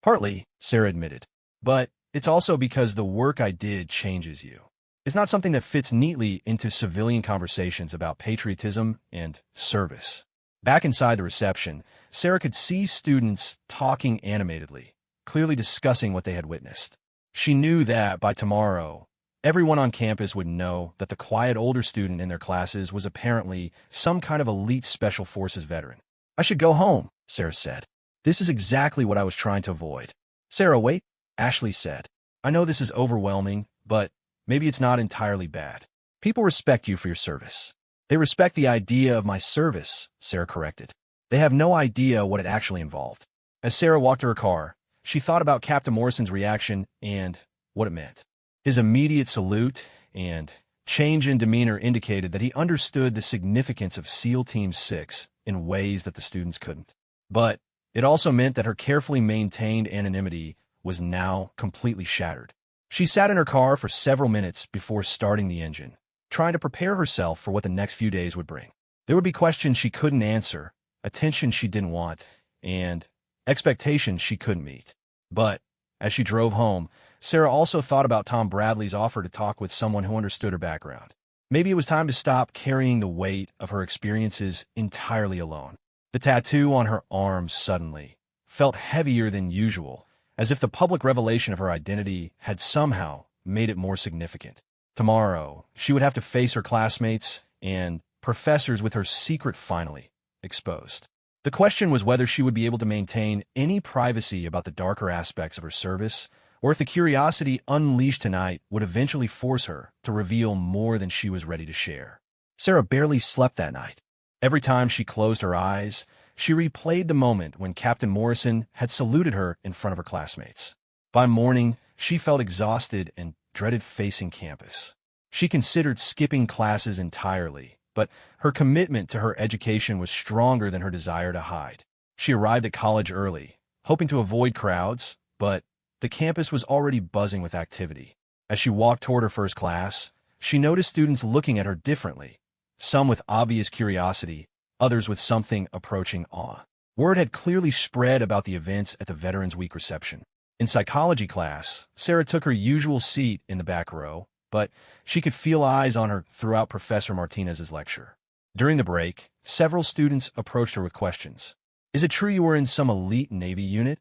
"Partly," Sarah admitted. "But it's also because the work I did changes you. It's not something that fits neatly into civilian conversations about patriotism and service. Back inside the reception, Sarah could see students talking animatedly, clearly discussing what they had witnessed. She knew that by tomorrow, everyone on campus would know that the quiet older student in their classes was apparently some kind of elite special forces veteran. "I should go home," Sarah said. "This is exactly what I was trying to avoid." "Sarah, wait," Ashley said. "I know this is overwhelming, but maybe it's not entirely bad. People respect you for your service." "They respect the idea of my service," Sarah corrected. "They have no idea what it actually involved." As Sarah walked to her car, she thought about Captain Morrison's reaction and what it meant. His immediate salute and change in demeanor indicated that he understood the significance of SEAL Team 6 in ways that the students couldn't. But it also meant that her carefully maintained anonymity was now completely shattered. She sat in her car for several minutes before starting the engine, trying to prepare herself for what the next few days would bring. There would be questions she couldn't answer, attention she didn't want, and expectations she couldn't meet. But as she drove home, Sarah also thought about Tom Bradley's offer to talk with someone who understood her background. Maybe it was time to stop carrying the weight of her experiences entirely alone. The tattoo on her arm suddenly felt heavier than usual, as if the public revelation of her identity had somehow made it more significant. Tomorrow, she would have to face her classmates and professors with her secret finally exposed. The question was whether she would be able to maintain any privacy about the darker aspects of her service, or if the curiosity unleashed tonight would eventually force her to reveal more than she was ready to share. Sarah barely slept that night. Every time she closed her eyes, she replayed the moment when Captain Morrison had saluted her in front of her classmates. By morning, she felt exhausted and dreaded facing campus. She considered skipping classes entirely, but her commitment to her education was stronger than her desire to hide. She arrived at college early, hoping to avoid crowds, but the campus was already buzzing with activity. As she walked toward her first class, she noticed students looking at her differently, some with obvious curiosity, others with something approaching awe. Word had clearly spread about the events at the Veterans Week reception. In psychology class, Sarah took her usual seat in the back row, but she could feel eyes on her throughout Professor Martinez's lecture. During the break, several students approached her with questions. "Is it true you were in some elite Navy unit?"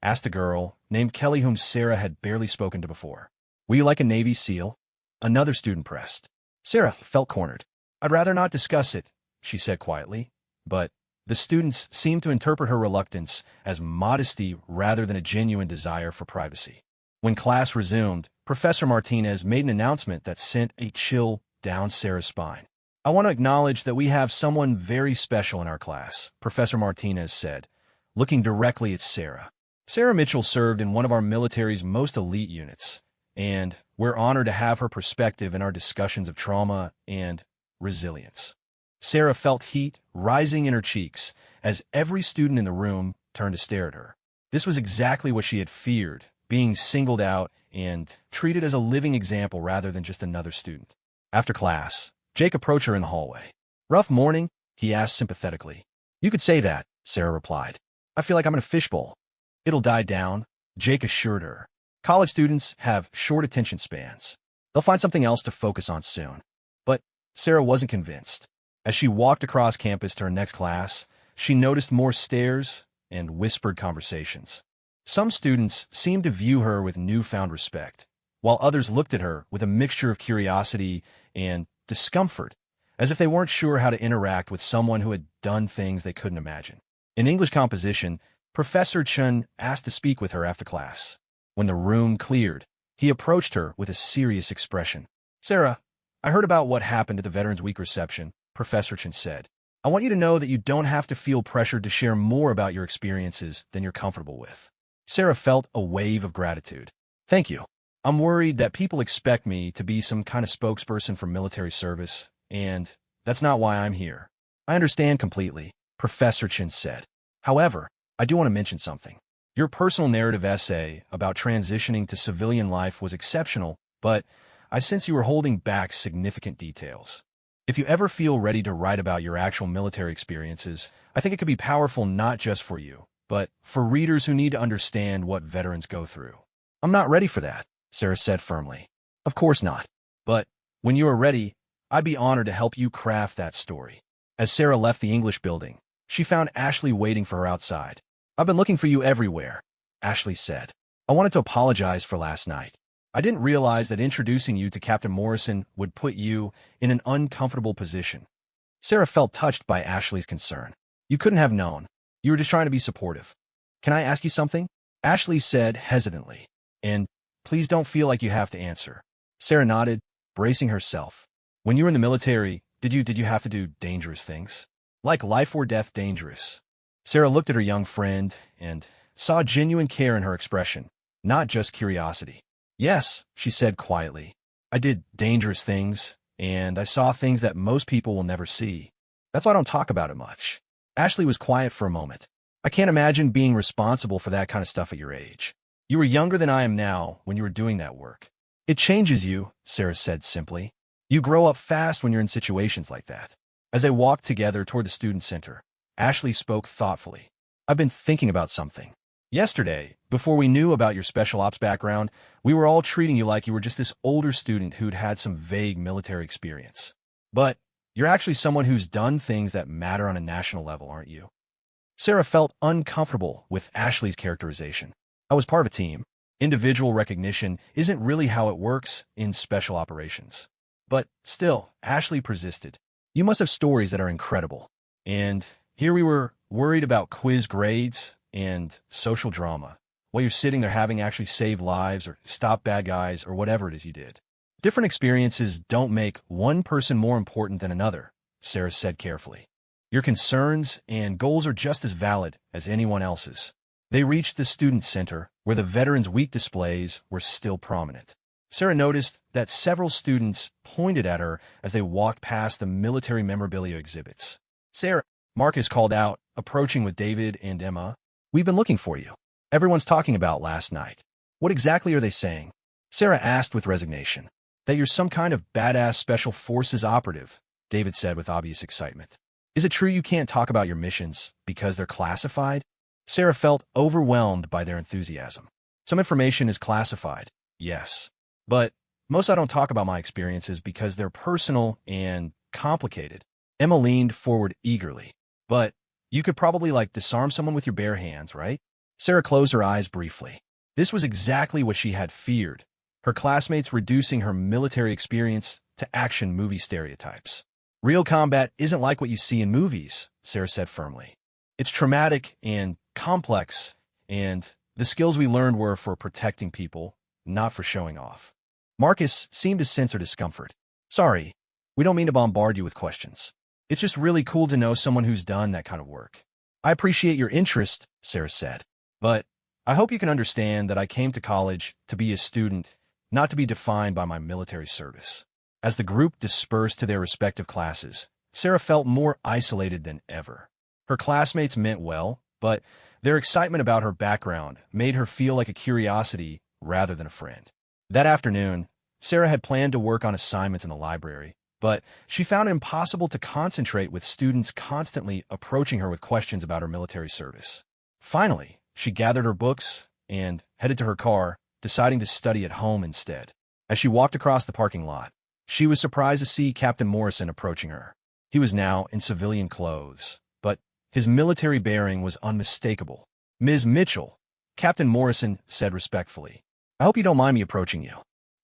asked a girl named Kelly whom Sarah had barely spoken to before. "Were you like a Navy SEAL?" Another student pressed. Sarah felt cornered. "I'd rather not discuss it," she said quietly, but the students seemed to interpret her reluctance as modesty rather than a genuine desire for privacy. When class resumed, Professor Martinez made an announcement that sent a chill down Sarah's spine. "I want to acknowledge that we have someone very special in our class," Professor Martinez said, looking directly at Sarah. "Sarah Mitchell served in one of our military's most elite units, and we're honored to have her perspective in our discussions of trauma and resilience." Sarah felt heat rising in her cheeks as every student in the room turned to stare at her. This was exactly what she had feared, being singled out and treated as a living example rather than just another student. After class, Jake approached her in the hallway. "Rough morning?" he asked sympathetically. "You could say that," Sarah replied. "I feel like I'm in a fishbowl." "It'll die down," Jake assured her. "College students have short attention spans. They'll find something else to focus on soon." But Sarah wasn't convinced. As she walked across campus to her next class, she noticed more stares and whispered conversations. Some students seemed to view her with newfound respect, while others looked at her with a mixture of curiosity and discomfort, as if they weren't sure how to interact with someone who had done things they couldn't imagine. In English composition, Professor Chun asked to speak with her after class. When the room cleared, he approached her with a serious expression. "Sarah, I heard about what happened at the Veterans Week reception," Professor Chun said. "I want you to know that you don't have to feel pressured to share more about your experiences than you're comfortable with." Sarah felt a wave of gratitude. "Thank you. I'm worried that people expect me to be some kind of spokesperson for military service, and that's not why I'm here." "I understand completely," Professor Chun said. "However, I do want to mention something. Your personal narrative essay about transitioning to civilian life was exceptional, but I sense you were holding back significant details. If you ever feel ready to write about your actual military experiences, I think it could be powerful not just for you, but for readers who need to understand what veterans go through." "I'm not ready for that," Sarah said firmly. "Of course not. But when you are ready, I'd be honored to help you craft that story. As Sarah left the English building, she found Ashley waiting for her outside. I've been looking for you everywhere, Ashley said. I wanted to apologize for last night. I didn't realize that introducing you to Captain Morrison would put you in an uncomfortable position. Sarah felt touched by Ashley's concern. You couldn't have known. You were just trying to be supportive. Can I ask you something? Ashley said hesitantly. And please don't feel like you have to answer. Sarah nodded, bracing herself. When you were in the military, did you have to do dangerous things? Like life or death dangerous? Sarah looked at her young friend and saw genuine care in her expression, not just curiosity. Yes, she said quietly. I did dangerous things, and I saw things that most people will never see. That's why I don't talk about it much. Ashley was quiet for a moment. I can't imagine being responsible for that kind of stuff at your age. You were younger than I am now when you were doing that work. It changes you, Sarah said simply. You grow up fast when you're in situations like that. As they walked together toward the student center, Ashley spoke thoughtfully. I've been thinking about something. Yesterday, before we knew about your special ops background, we were all treating you like you were just this older student who'd had some vague military experience. But you're actually someone who's done things that matter on a national level, aren't you? Sarah felt uncomfortable with Ashley's characterization. I was part of a team. Individual recognition isn't really how it works in special operations. But still, Ashley persisted. You must have stories that are incredible. And here we were worried about quiz grades and social drama, while you're sitting there having actually saved lives or stopped bad guys or whatever it is you did. Different experiences don't make one person more important than another, Sarah said carefully. Your concerns and goals are just as valid as anyone else's. They reached the student center, where the Veterans Week displays were still prominent. Sarah noticed that several students pointed at her as they walked past the military memorabilia exhibits. Sarah, Marcus called out, approaching with David and Emma. We've been looking for you. Everyone's talking about last night. What exactly are they saying? Sarah asked with resignation. That you're some kind of badass special forces operative, David said with obvious excitement. Is it true you can't talk about your missions because they're classified? Sarah felt overwhelmed by their enthusiasm. Some information is classified, yes. But most I don't talk about my experiences because they're personal and complicated. Emma leaned forward eagerly. But you could probably disarm someone with your bare hands, right? Sarah closed her eyes briefly. This was exactly what she had feared. Her classmates reducing her military experience to action movie stereotypes. Real combat isn't like what you see in movies, Sarah said firmly. It's traumatic and complex, and the skills we learned were for protecting people, not for showing off. Marcus seemed to sense her discomfort. Sorry, we don't mean to bombard you with questions. It's just really cool to know someone who's done that kind of work. I appreciate your interest, Sarah said, but I hope you can understand that I came to college to be a student, not to be defined by my military service. As the group dispersed to their respective classes, Sarah felt more isolated than ever. Her classmates meant well, but their excitement about her background made her feel like a curiosity rather than a friend. That afternoon, Sarah had planned to work on assignments in the library, but she found it impossible to concentrate with students constantly approaching her with questions about her military service. Finally, she gathered her books and headed to her car, deciding to study at home instead. As she walked across the parking lot, she was surprised to see Captain Morrison approaching her. He was now in civilian clothes, but his military bearing was unmistakable. Ms. Mitchell, Captain Morrison said respectfully, I hope you don't mind me approaching you.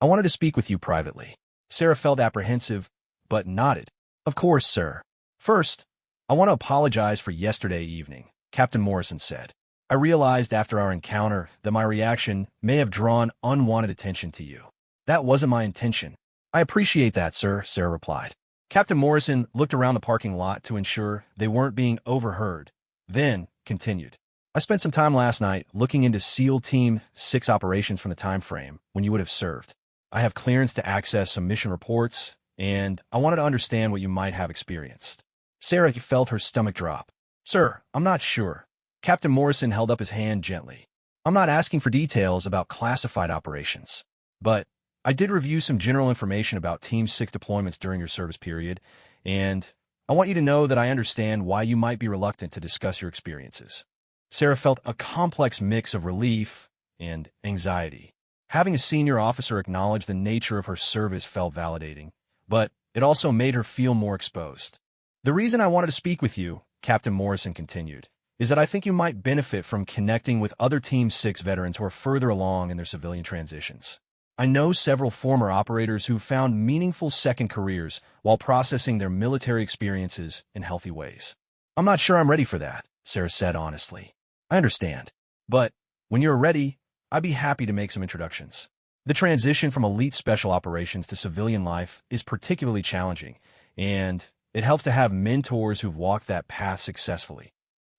I wanted to speak with you privately. Sarah felt apprehensive, but nodded. Of course, sir. First, I want to apologize for yesterday evening, Captain Morrison said. I realized after our encounter that my reaction may have drawn unwanted attention to you. That wasn't my intention. I appreciate that, sir, Sarah replied. Captain Morrison looked around the parking lot to ensure they weren't being overheard, then continued. I spent some time last night looking into SEAL Team 6 operations from the time frame when you would have served. I have clearance to access some mission reports, and I wanted to understand what you might have experienced. Sarah felt her stomach drop. Sir, I'm not sure. Captain Morrison held up his hand gently. I'm not asking for details about classified operations, but I did review some general information about Team 6 deployments during your service period, and I want you to know that I understand why you might be reluctant to discuss your experiences. Sarah felt a complex mix of relief and anxiety. Having a senior officer acknowledge the nature of her service felt validating, but it also made her feel more exposed. "The reason I wanted to speak with you," Captain Morrison continued, "is that I think you might benefit from connecting with other Team 6 veterans who are further along in their civilian transitions. I know several former operators who found meaningful second careers while processing their military experiences in healthy ways." "I'm not sure I'm ready for that," Sarah said honestly. "I understand. But when you're ready, I'd be happy to make some introductions." The transition from elite special operations to civilian life is particularly challenging, and it helps to have mentors who've walked that path successfully.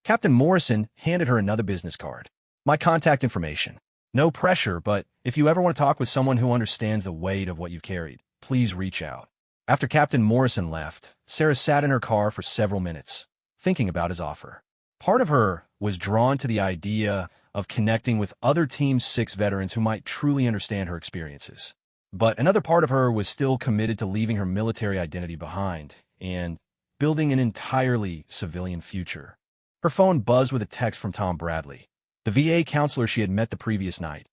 Captain Morrison handed her another business card. "My contact information. No pressure, but if you ever want to talk with someone who understands the weight of what you've carried, please reach out." After Captain Morrison left, Sarah sat in her car for several minutes, thinking about his offer. Part of her was drawn to the idea of connecting with other Team 6 veterans who might truly understand her experiences. But another part of her was still committed to leaving her military identity behind and building an entirely civilian future. Her phone buzzed with a text from Tom Bradley, the VA counselor she had met the previous night.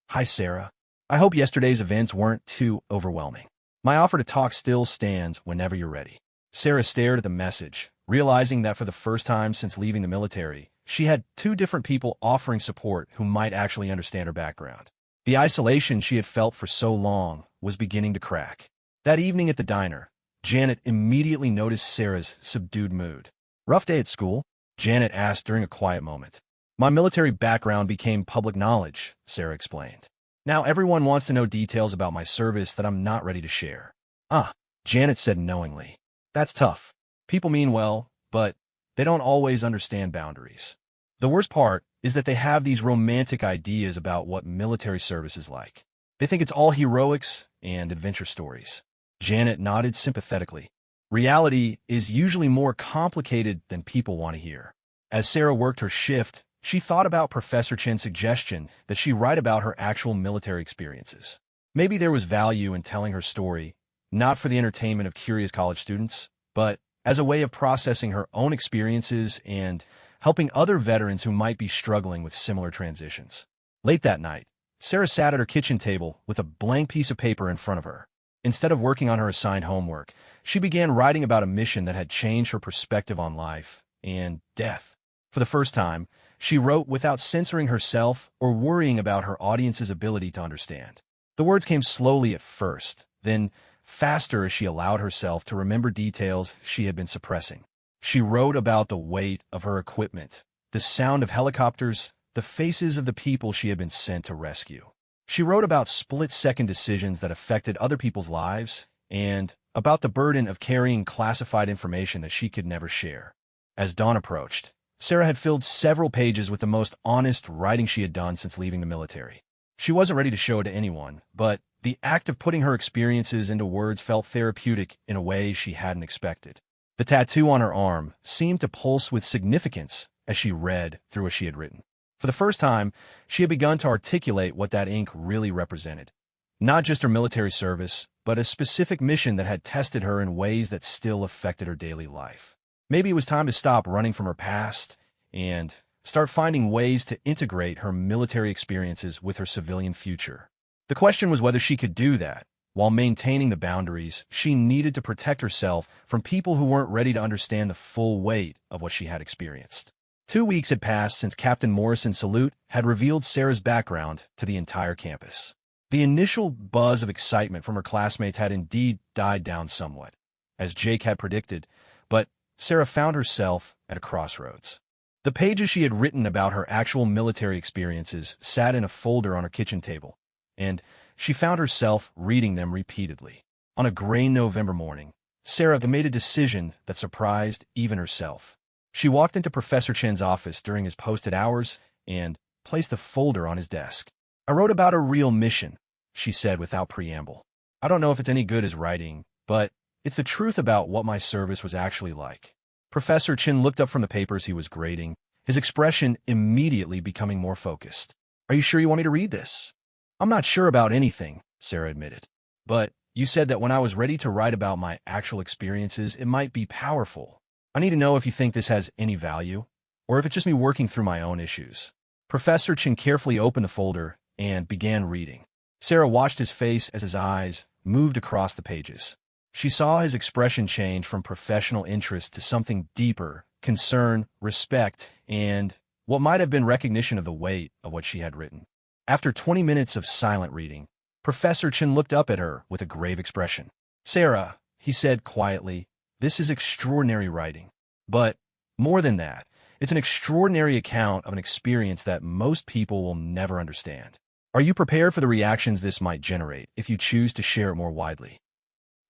"Hi, Sarah. I hope yesterday's events weren't too overwhelming. My offer to talk still stands whenever you're ready." Sarah stared at the message, realizing that for the first time since leaving the military, she had two different people offering support who might actually understand her background. The isolation she had felt for so long was beginning to crack. That evening at the diner, Janet immediately noticed Sarah's subdued mood. "Rough day at school?" Janet asked during a quiet moment. "My military background became public knowledge," Sarah explained. "Now everyone wants to know details about my service that I'm not ready to share." "Ah," Janet said knowingly. "That's tough. People mean well, but they don't always understand boundaries. The worst part is that they have these romantic ideas about what military service is like. They think it's all heroics and adventure stories." Janet nodded sympathetically. "Reality is usually more complicated than people want to hear." As Sarah worked her shift, she thought about Professor Chen's suggestion that she write about her actual military experiences. Maybe there was value in telling her story, not for the entertainment of curious college students, but as a way of processing her own experiences and helping other veterans who might be struggling with similar transitions. Late that night, Sarah sat at her kitchen table with a blank piece of paper in front of her. Instead of working on her assigned homework, she began writing about a mission that had changed her perspective on life and death. For the first time, she wrote without censoring herself or worrying about her audience's ability to understand. The words came slowly at first, then faster as she allowed herself to remember details she had been suppressing. She wrote about the weight of her equipment, the sound of helicopters, the faces of the people she had been sent to rescue. She wrote about split-second decisions that affected other people's lives and about the burden of carrying classified information that she could never share. As dawn approached, Sarah had filled several pages with the most honest writing she had done since leaving the military. She wasn't ready to show it to anyone, but the act of putting her experiences into words felt therapeutic in a way she hadn't expected. The tattoo on her arm seemed to pulse with significance as she read through what she had written. For the first time, she had begun to articulate what that ink really represented. Not just her military service, but a specific mission that had tested her in ways that still affected her daily life. Maybe it was time to stop running from her past and start finding ways to integrate her military experiences with her civilian future. The question was whether she could do that, while maintaining the boundaries she needed to protect herself from people who weren't ready to understand the full weight of what she had experienced. 2 weeks had passed since Captain Morrison's salute had revealed Sarah's background to the entire campus. The initial buzz of excitement from her classmates had indeed died down somewhat, as Jake had predicted, but Sarah found herself at a crossroads. The pages she had written about her actual military experiences sat in a folder on her kitchen table, and she found herself reading them repeatedly. On a gray November morning, Sarah made a decision that surprised even herself. She walked into Professor Chen's office during his posted hours and placed the folder on his desk. "I wrote about a real mission," she said without preamble. "I don't know if it's any good as writing, but it's the truth about what my service was actually like." Professor Chen looked up from the papers he was grading, his expression immediately becoming more focused. "Are you sure you want me to read this?" "I'm not sure about anything," Sarah admitted. "But you said that when I was ready to write about my actual experiences, it might be powerful. I need to know if you think this has any value, or if it's just me working through my own issues." Professor Chen carefully opened the folder and began reading. Sarah watched his face as his eyes moved across the pages. She saw his expression change from professional interest to something deeper, concern, respect, and what might have been recognition of the weight of what she had written. After 20 minutes of silent reading, Professor Chen looked up at her with a grave expression. "Sarah," he said quietly, "this is extraordinary writing. But more than that, it's an extraordinary account of an experience that most people will never understand. Are you prepared for the reactions this might generate if you choose to share it more widely?"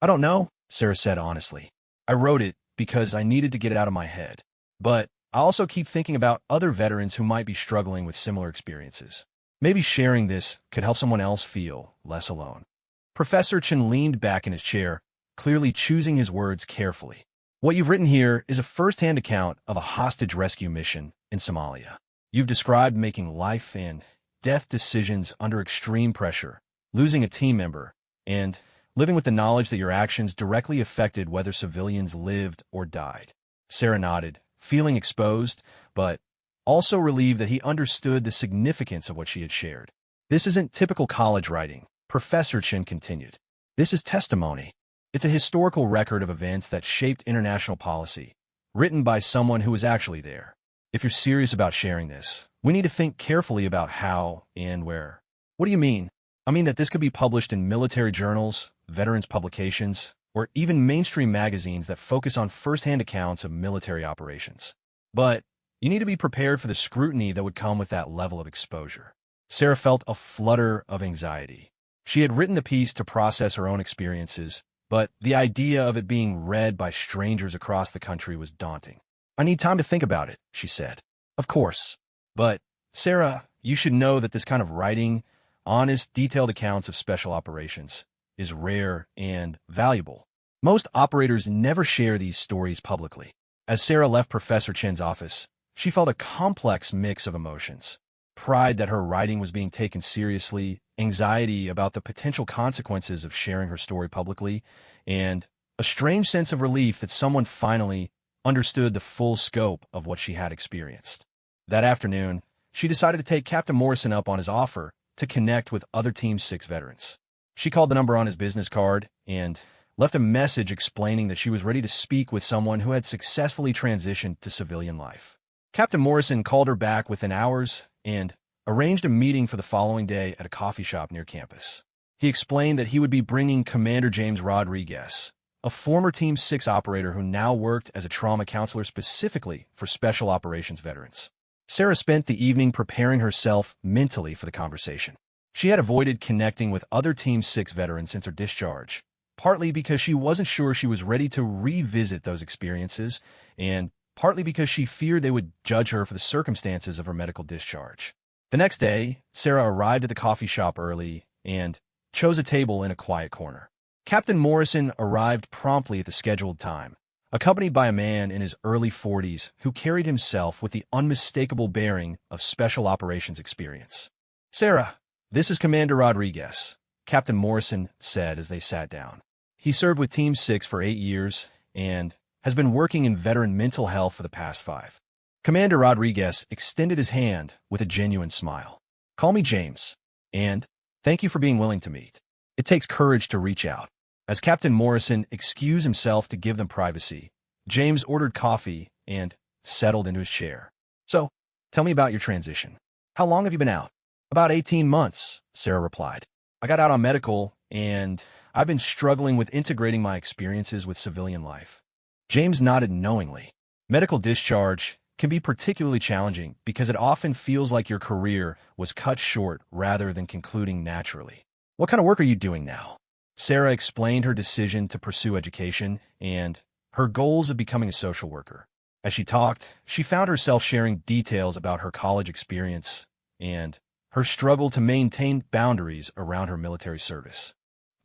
"I don't know," Sarah said honestly. "I wrote it because I needed to get it out of my head. But I also keep thinking about other veterans who might be struggling with similar experiences. Maybe sharing this could help someone else feel less alone." Professor Chen leaned back in his chair, clearly choosing his words carefully. "What you've written here is a first-hand account of a hostage rescue mission in Somalia. You've described making life and death decisions under extreme pressure, losing a team member, and living with the knowledge that your actions directly affected whether civilians lived or died." Sarah nodded, feeling exposed, but also relieved that he understood the significance of what she had shared. "This isn't typical college writing," Professor Chen continued. "This is testimony. It's a historical record of events that shaped international policy, written by someone who was actually there. If you're serious about sharing this, we need to think carefully about how and where." "What do you mean?" "I mean that this could be published in military journals, veterans publications, or even mainstream magazines that focus on first-hand accounts of military operations. But you need to be prepared for the scrutiny that would come with that level of exposure." Sarah felt a flutter of anxiety. She had written the piece to process her own experiences, but the idea of it being read by strangers across the country was daunting. "I need time to think about it," she said. "Of course. But, Sarah, you should know that this kind of writing, honest, detailed accounts of special operations, is rare and valuable. Most operators never share these stories publicly." As Sarah left Professor Chen's office, she felt a complex mix of emotions. Pride that her writing was being taken seriously, anxiety about the potential consequences of sharing her story publicly, and a strange sense of relief that someone finally understood the full scope of what she had experienced. That afternoon, she decided to take Captain Morrison up on his offer to connect with other Team 6 veterans. She called the number on his business card and left a message explaining that she was ready to speak with someone who had successfully transitioned to civilian life. Captain Morrison called her back within hours and arranged a meeting for the following day at a coffee shop near campus. He explained that he would be bringing Commander James Rodriguez, a former Team 6 operator who now worked as a trauma counselor specifically for special operations veterans. Sarah spent the evening preparing herself mentally for the conversation. She had avoided connecting with other Team 6 veterans since her discharge, partly because she wasn't sure she was ready to revisit those experiences, and partly because she feared they would judge her for the circumstances of her medical discharge. The next day, Sarah arrived at the coffee shop early and chose a table in a quiet corner. Captain Morrison arrived promptly at the scheduled time, accompanied by a man in his early 40s who carried himself with the unmistakable bearing of special operations experience. "Sarah, this is Commander Rodriguez," Captain Morrison said as they sat down. He served with Team 6 for 8 years and has been working in veteran mental health for the past 5. Commander Rodriguez extended his hand with a genuine smile. "Call me James, and thank you for being willing to meet. It takes courage to reach out." As Captain Morrison excused himself to give them privacy, James ordered coffee and settled into his chair. "So, tell me about your transition. How long have you been out?" "About 18 months, Sarah replied. "I got out on medical, and I've been struggling with integrating my experiences with civilian life." James nodded knowingly. Medical discharge can be particularly challenging because it often feels like your career was cut short rather than concluding naturally. "What kind of work are you doing now?" Sarah explained her decision to pursue education and her goals of becoming a social worker. As she talked, she found herself sharing details about her college experience and her struggle to maintain boundaries around her military service.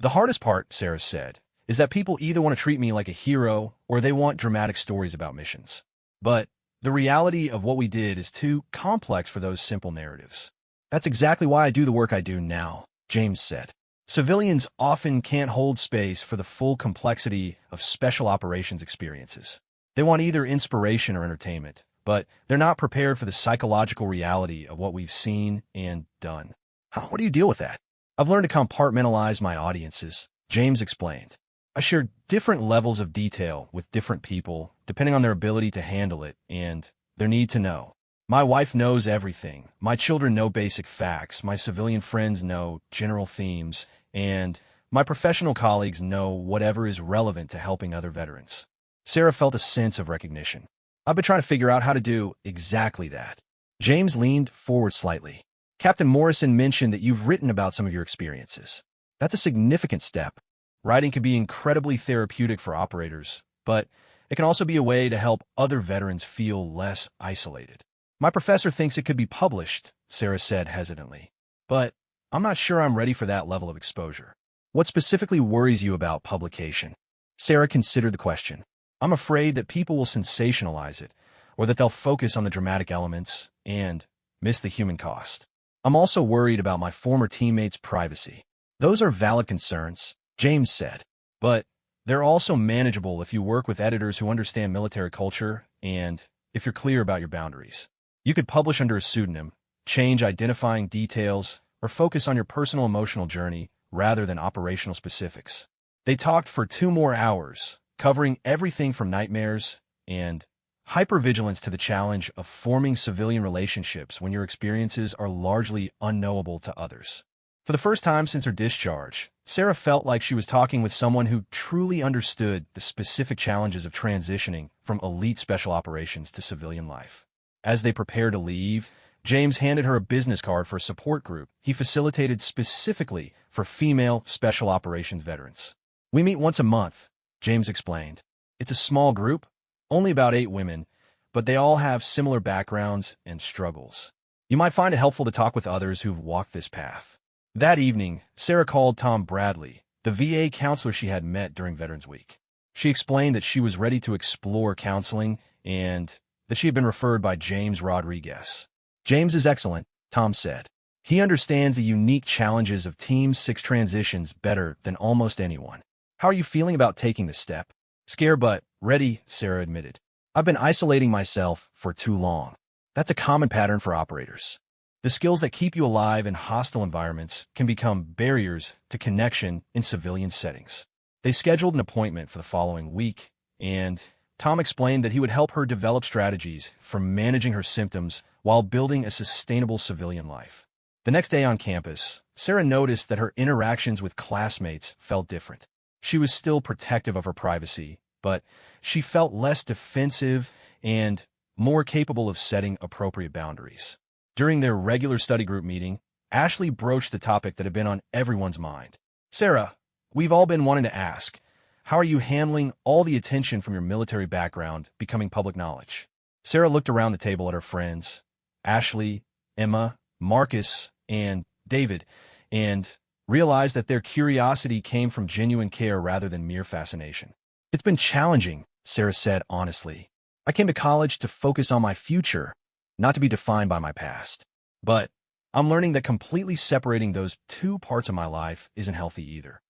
"The hardest part," Sarah said, "is that people either want to treat me like a hero or they want dramatic stories about missions. But the reality of what we did is too complex for those simple narratives." "That's exactly why I do the work I do now," James said. "Civilians often can't hold space for the full complexity of special operations experiences. They want either inspiration or entertainment, but they're not prepared for the psychological reality of what we've seen and done." "How do you deal with that?" I've learned to compartmentalize my audiences, James explained. I share different levels of detail with different people, depending on their ability to handle it and their need to know. My wife knows everything. My children know basic facts. My civilian friends know general themes. And my professional colleagues know whatever is relevant to helping other veterans. Sarah felt a sense of recognition. I've been trying to figure out how to do exactly that. James leaned forward slightly. Captain Morrison mentioned that you've written about some of your experiences. That's a significant step. Writing can be incredibly therapeutic for operators, but it can also be a way to help other veterans feel less isolated. My professor thinks it could be published, Sarah said hesitantly, but I'm not sure I'm ready for that level of exposure. What specifically worries you about publication? Sarah considered the question. I'm afraid that people will sensationalize it, or that they'll focus on the dramatic elements and miss the human cost. I'm also worried about my former teammates' privacy. Those are valid concerns, James said, but they're also manageable if you work with editors who understand military culture and if you're clear about your boundaries. You could publish under a pseudonym, change identifying details, or focus on your personal emotional journey rather than operational specifics. They talked for 2 more hours, covering everything from nightmares and hypervigilance to the challenge of forming civilian relationships when your experiences are largely unknowable to others. For the first time since her discharge, Sarah felt like she was talking with someone who truly understood the specific challenges of transitioning from elite special operations to civilian life. As they prepared to leave, James handed her a business card for a support group he facilitated specifically for female special operations veterans. We meet once a month, James explained. It's a small group, only about 8 women, but they all have similar backgrounds and struggles. You might find it helpful to talk with others who've walked this path. That evening, Sarah called Tom Bradley, the VA counselor she had met during Veterans Week. She explained that she was ready to explore counseling and that she had been referred by James Rodriguez. James is excellent, Tom said. He understands the unique challenges of Team 6 transitions better than almost anyone. How are you feeling about taking this step? Scared but ready, Sarah admitted. I've been isolating myself for too long. That's a common pattern for operators. The skills that keep you alive in hostile environments can become barriers to connection in civilian settings. They scheduled an appointment for the following week, and Tom explained that he would help her develop strategies for managing her symptoms while building a sustainable civilian life. The next day on campus, Sarah noticed that her interactions with classmates felt different. She was still protective of her privacy, but she felt less defensive and more capable of setting appropriate boundaries. During their regular study group meeting, Ashley broached the topic that had been on everyone's mind. Sarah, we've all been wanting to ask, how are you handling all the attention from your military background becoming public knowledge? Sarah looked around the table at her friends, Ashley, Emma, Marcus, and David, and realized that their curiosity came from genuine care rather than mere fascination. It's been challenging, Sarah said honestly. I came to college to focus on my future, not to be defined by my past. But I'm learning that completely separating those 2 parts of my life isn't healthy either.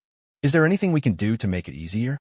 Is there anything we can do to make it easier?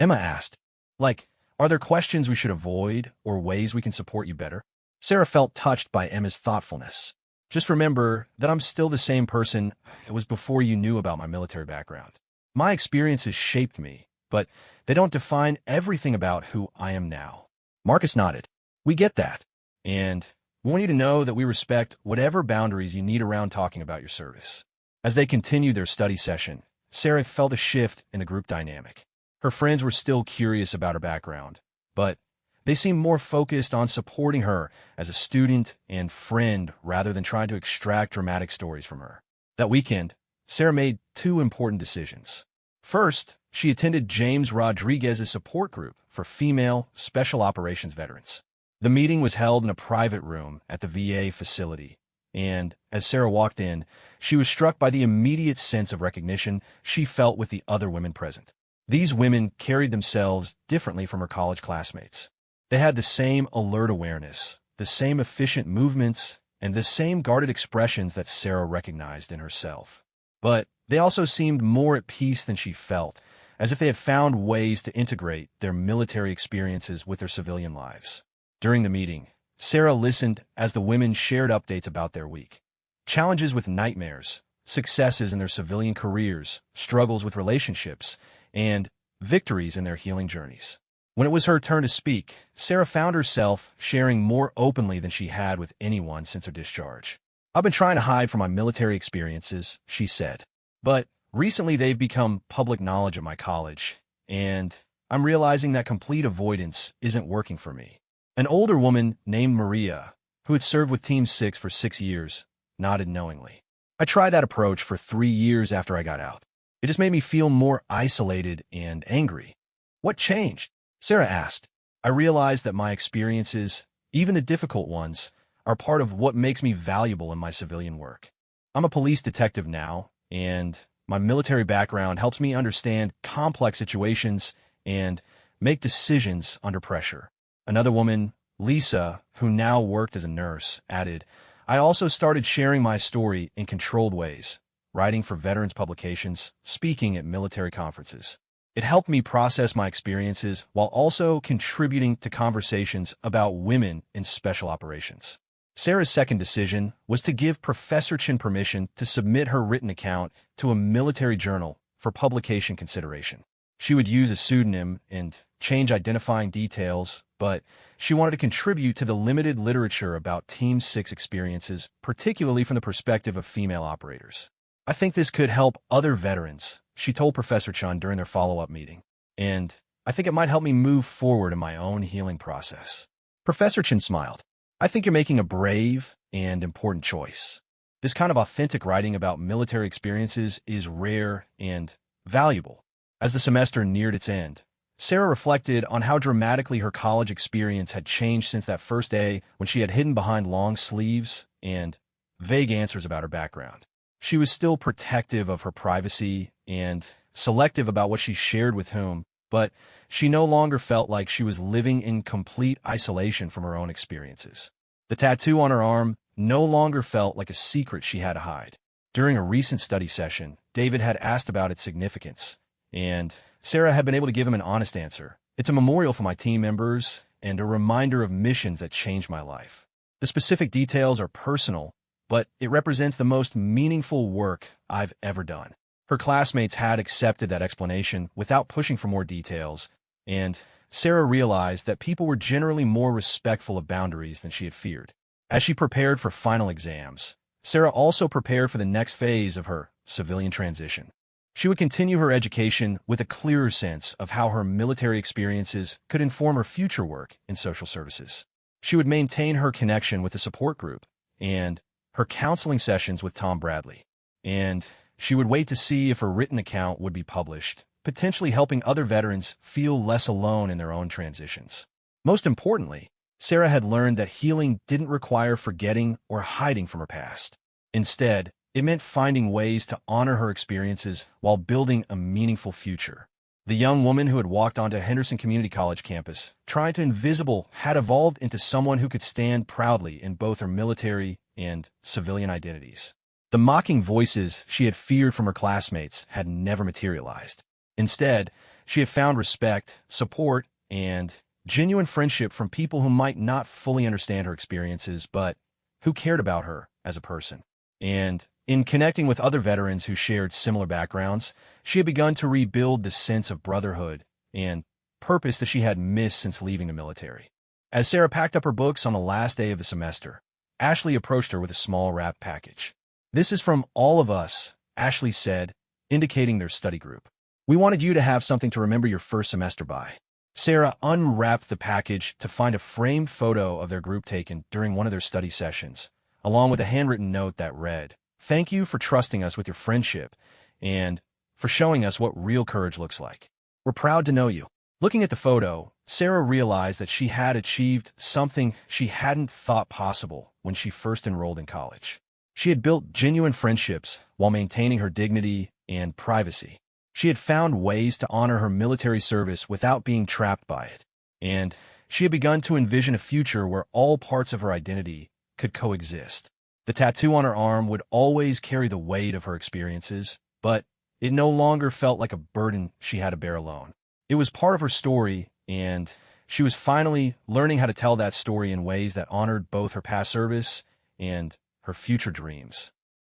Emma asked. Like, are there questions we should avoid or ways we can support you better? Sarah felt touched by Emma's thoughtfulness. Just remember that I'm still the same person it was before you knew about my military background. My experiences shaped me, but they don't define everything about who I am now. Marcus nodded. We get that. And we want you to know that we respect whatever boundaries you need around talking about your service. As they continued their study session, Sarah felt a shift in the group dynamic. Her friends were still curious about her background, but they seemed more focused on supporting her as a student and friend rather than trying to extract dramatic stories from her. That weekend, Sarah made 2 important decisions. First, she attended James Rodriguez's support group for female special operations veterans. The meeting was held in a private room at the VA facility, and as Sarah walked in, she was struck by the immediate sense of recognition she felt with the other women present. These women carried themselves differently from her college classmates. They had the same alert awareness, the same efficient movements, and the same guarded expressions that Sarah recognized in herself. But they also seemed more at peace than she felt, as if they had found ways to integrate their military experiences with their civilian lives. During the meeting, Sarah listened as the women shared updates about their week. Challenges with nightmares, successes in their civilian careers, struggles with relationships, and victories in their healing journeys. When it was her turn to speak, Sarah found herself sharing more openly than she had with anyone since her discharge. "I've been trying to hide from my military experiences," she said. "But recently they've become public knowledge at my college, and I'm realizing that complete avoidance isn't working for me." An older woman named Maria, who had served with Team 6 for 6 years, nodded knowingly. "I tried that approach for 3 years after I got out. It just made me feel more isolated and angry." "What changed?" Sarah asked. "I realized that my experiences, even the difficult ones, are part of what makes me valuable in my civilian work. I'm a police detective now, and my military background helps me understand complex situations and make decisions under pressure." Another woman, Lisa, who now worked as a nurse, added, "I also started sharing my story in controlled ways, writing for veterans publications, speaking at military conferences. It helped me process my experiences while also contributing to conversations about women in special operations." Sarah's second decision was to give Professor Chin permission to submit her written account to a military journal for publication consideration. She would use a pseudonym and change identifying details, but she wanted to contribute to the limited literature about Team 6 experiences, particularly from the perspective of female operators. "I think this could help other veterans," she told Professor Chun during their follow-up meeting, "and I think it might help me move forward in my own healing process." Professor Chin smiled. "I think you're making a brave and important choice. This kind of authentic writing about military experiences is rare and valuable." As the semester neared its end, Sarah reflected on how dramatically her college experience had changed since that first day when she had hidden behind long sleeves and vague answers about her background. She was still protective of her privacy and selective about what she shared with whom, but she no longer felt like she was living in complete isolation from her own experiences. The tattoo on her arm no longer felt like a secret she had to hide. During a recent study session, David had asked about its significance, and Sarah had been able to give him an honest answer. "It's a memorial for my team members and a reminder of missions that changed my life. The specific details are personal, but it represents the most meaningful work I've ever done." Her classmates had accepted that explanation without pushing for more details, and Sarah realized that people were generally more respectful of boundaries than she had feared. As she prepared for final exams, Sarah also prepared for the next phase of her civilian transition. She would continue her education with a clearer sense of how her military experiences could inform her future work in social services. She would maintain her connection with the support group and her counseling sessions with Tom Bradley, and she would wait to see if her written account would be published, potentially helping other veterans feel less alone in their own transitions. Most importantly, Sarah had learned that healing didn't require forgetting or hiding from her past. Instead, it meant finding ways to honor her experiences while building a meaningful future. The young woman who had walked onto Henderson Community College campus, trying to invisible, had evolved into someone who could stand proudly in both her military and civilian identities. The mocking voices she had feared from her classmates had never materialized. Instead, she had found respect, support, and genuine friendship from people who might not fully understand her experiences, but who cared about her as a person. And in connecting with other veterans who shared similar backgrounds, she had begun to rebuild the sense of brotherhood and purpose that she had missed since leaving the military. As Sarah packed up her books on the last day of the semester, Ashley approached her with a small wrapped package. "This is from all of us," Ashley said, indicating their study group. "We wanted you to have something to remember your first semester by." Sarah unwrapped the package to find a framed photo of their group taken during one of their study sessions, along with a handwritten note that read, "Thank you for trusting us with your friendship and for showing us what real courage looks like. We're proud to know you." Looking at the photo, Sarah realized that she had achieved something she hadn't thought possible when she first enrolled in college. She had built genuine friendships while maintaining her dignity and privacy. She had found ways to honor her military service without being trapped by it, and she had begun to envision a future where all parts of her identity could coexist. The tattoo on her arm would always carry the weight of her experiences, but it no longer felt like a burden she had to bear alone. It was part of her story, and she was finally learning how to tell that story in ways that honored both her past service and her future dreams.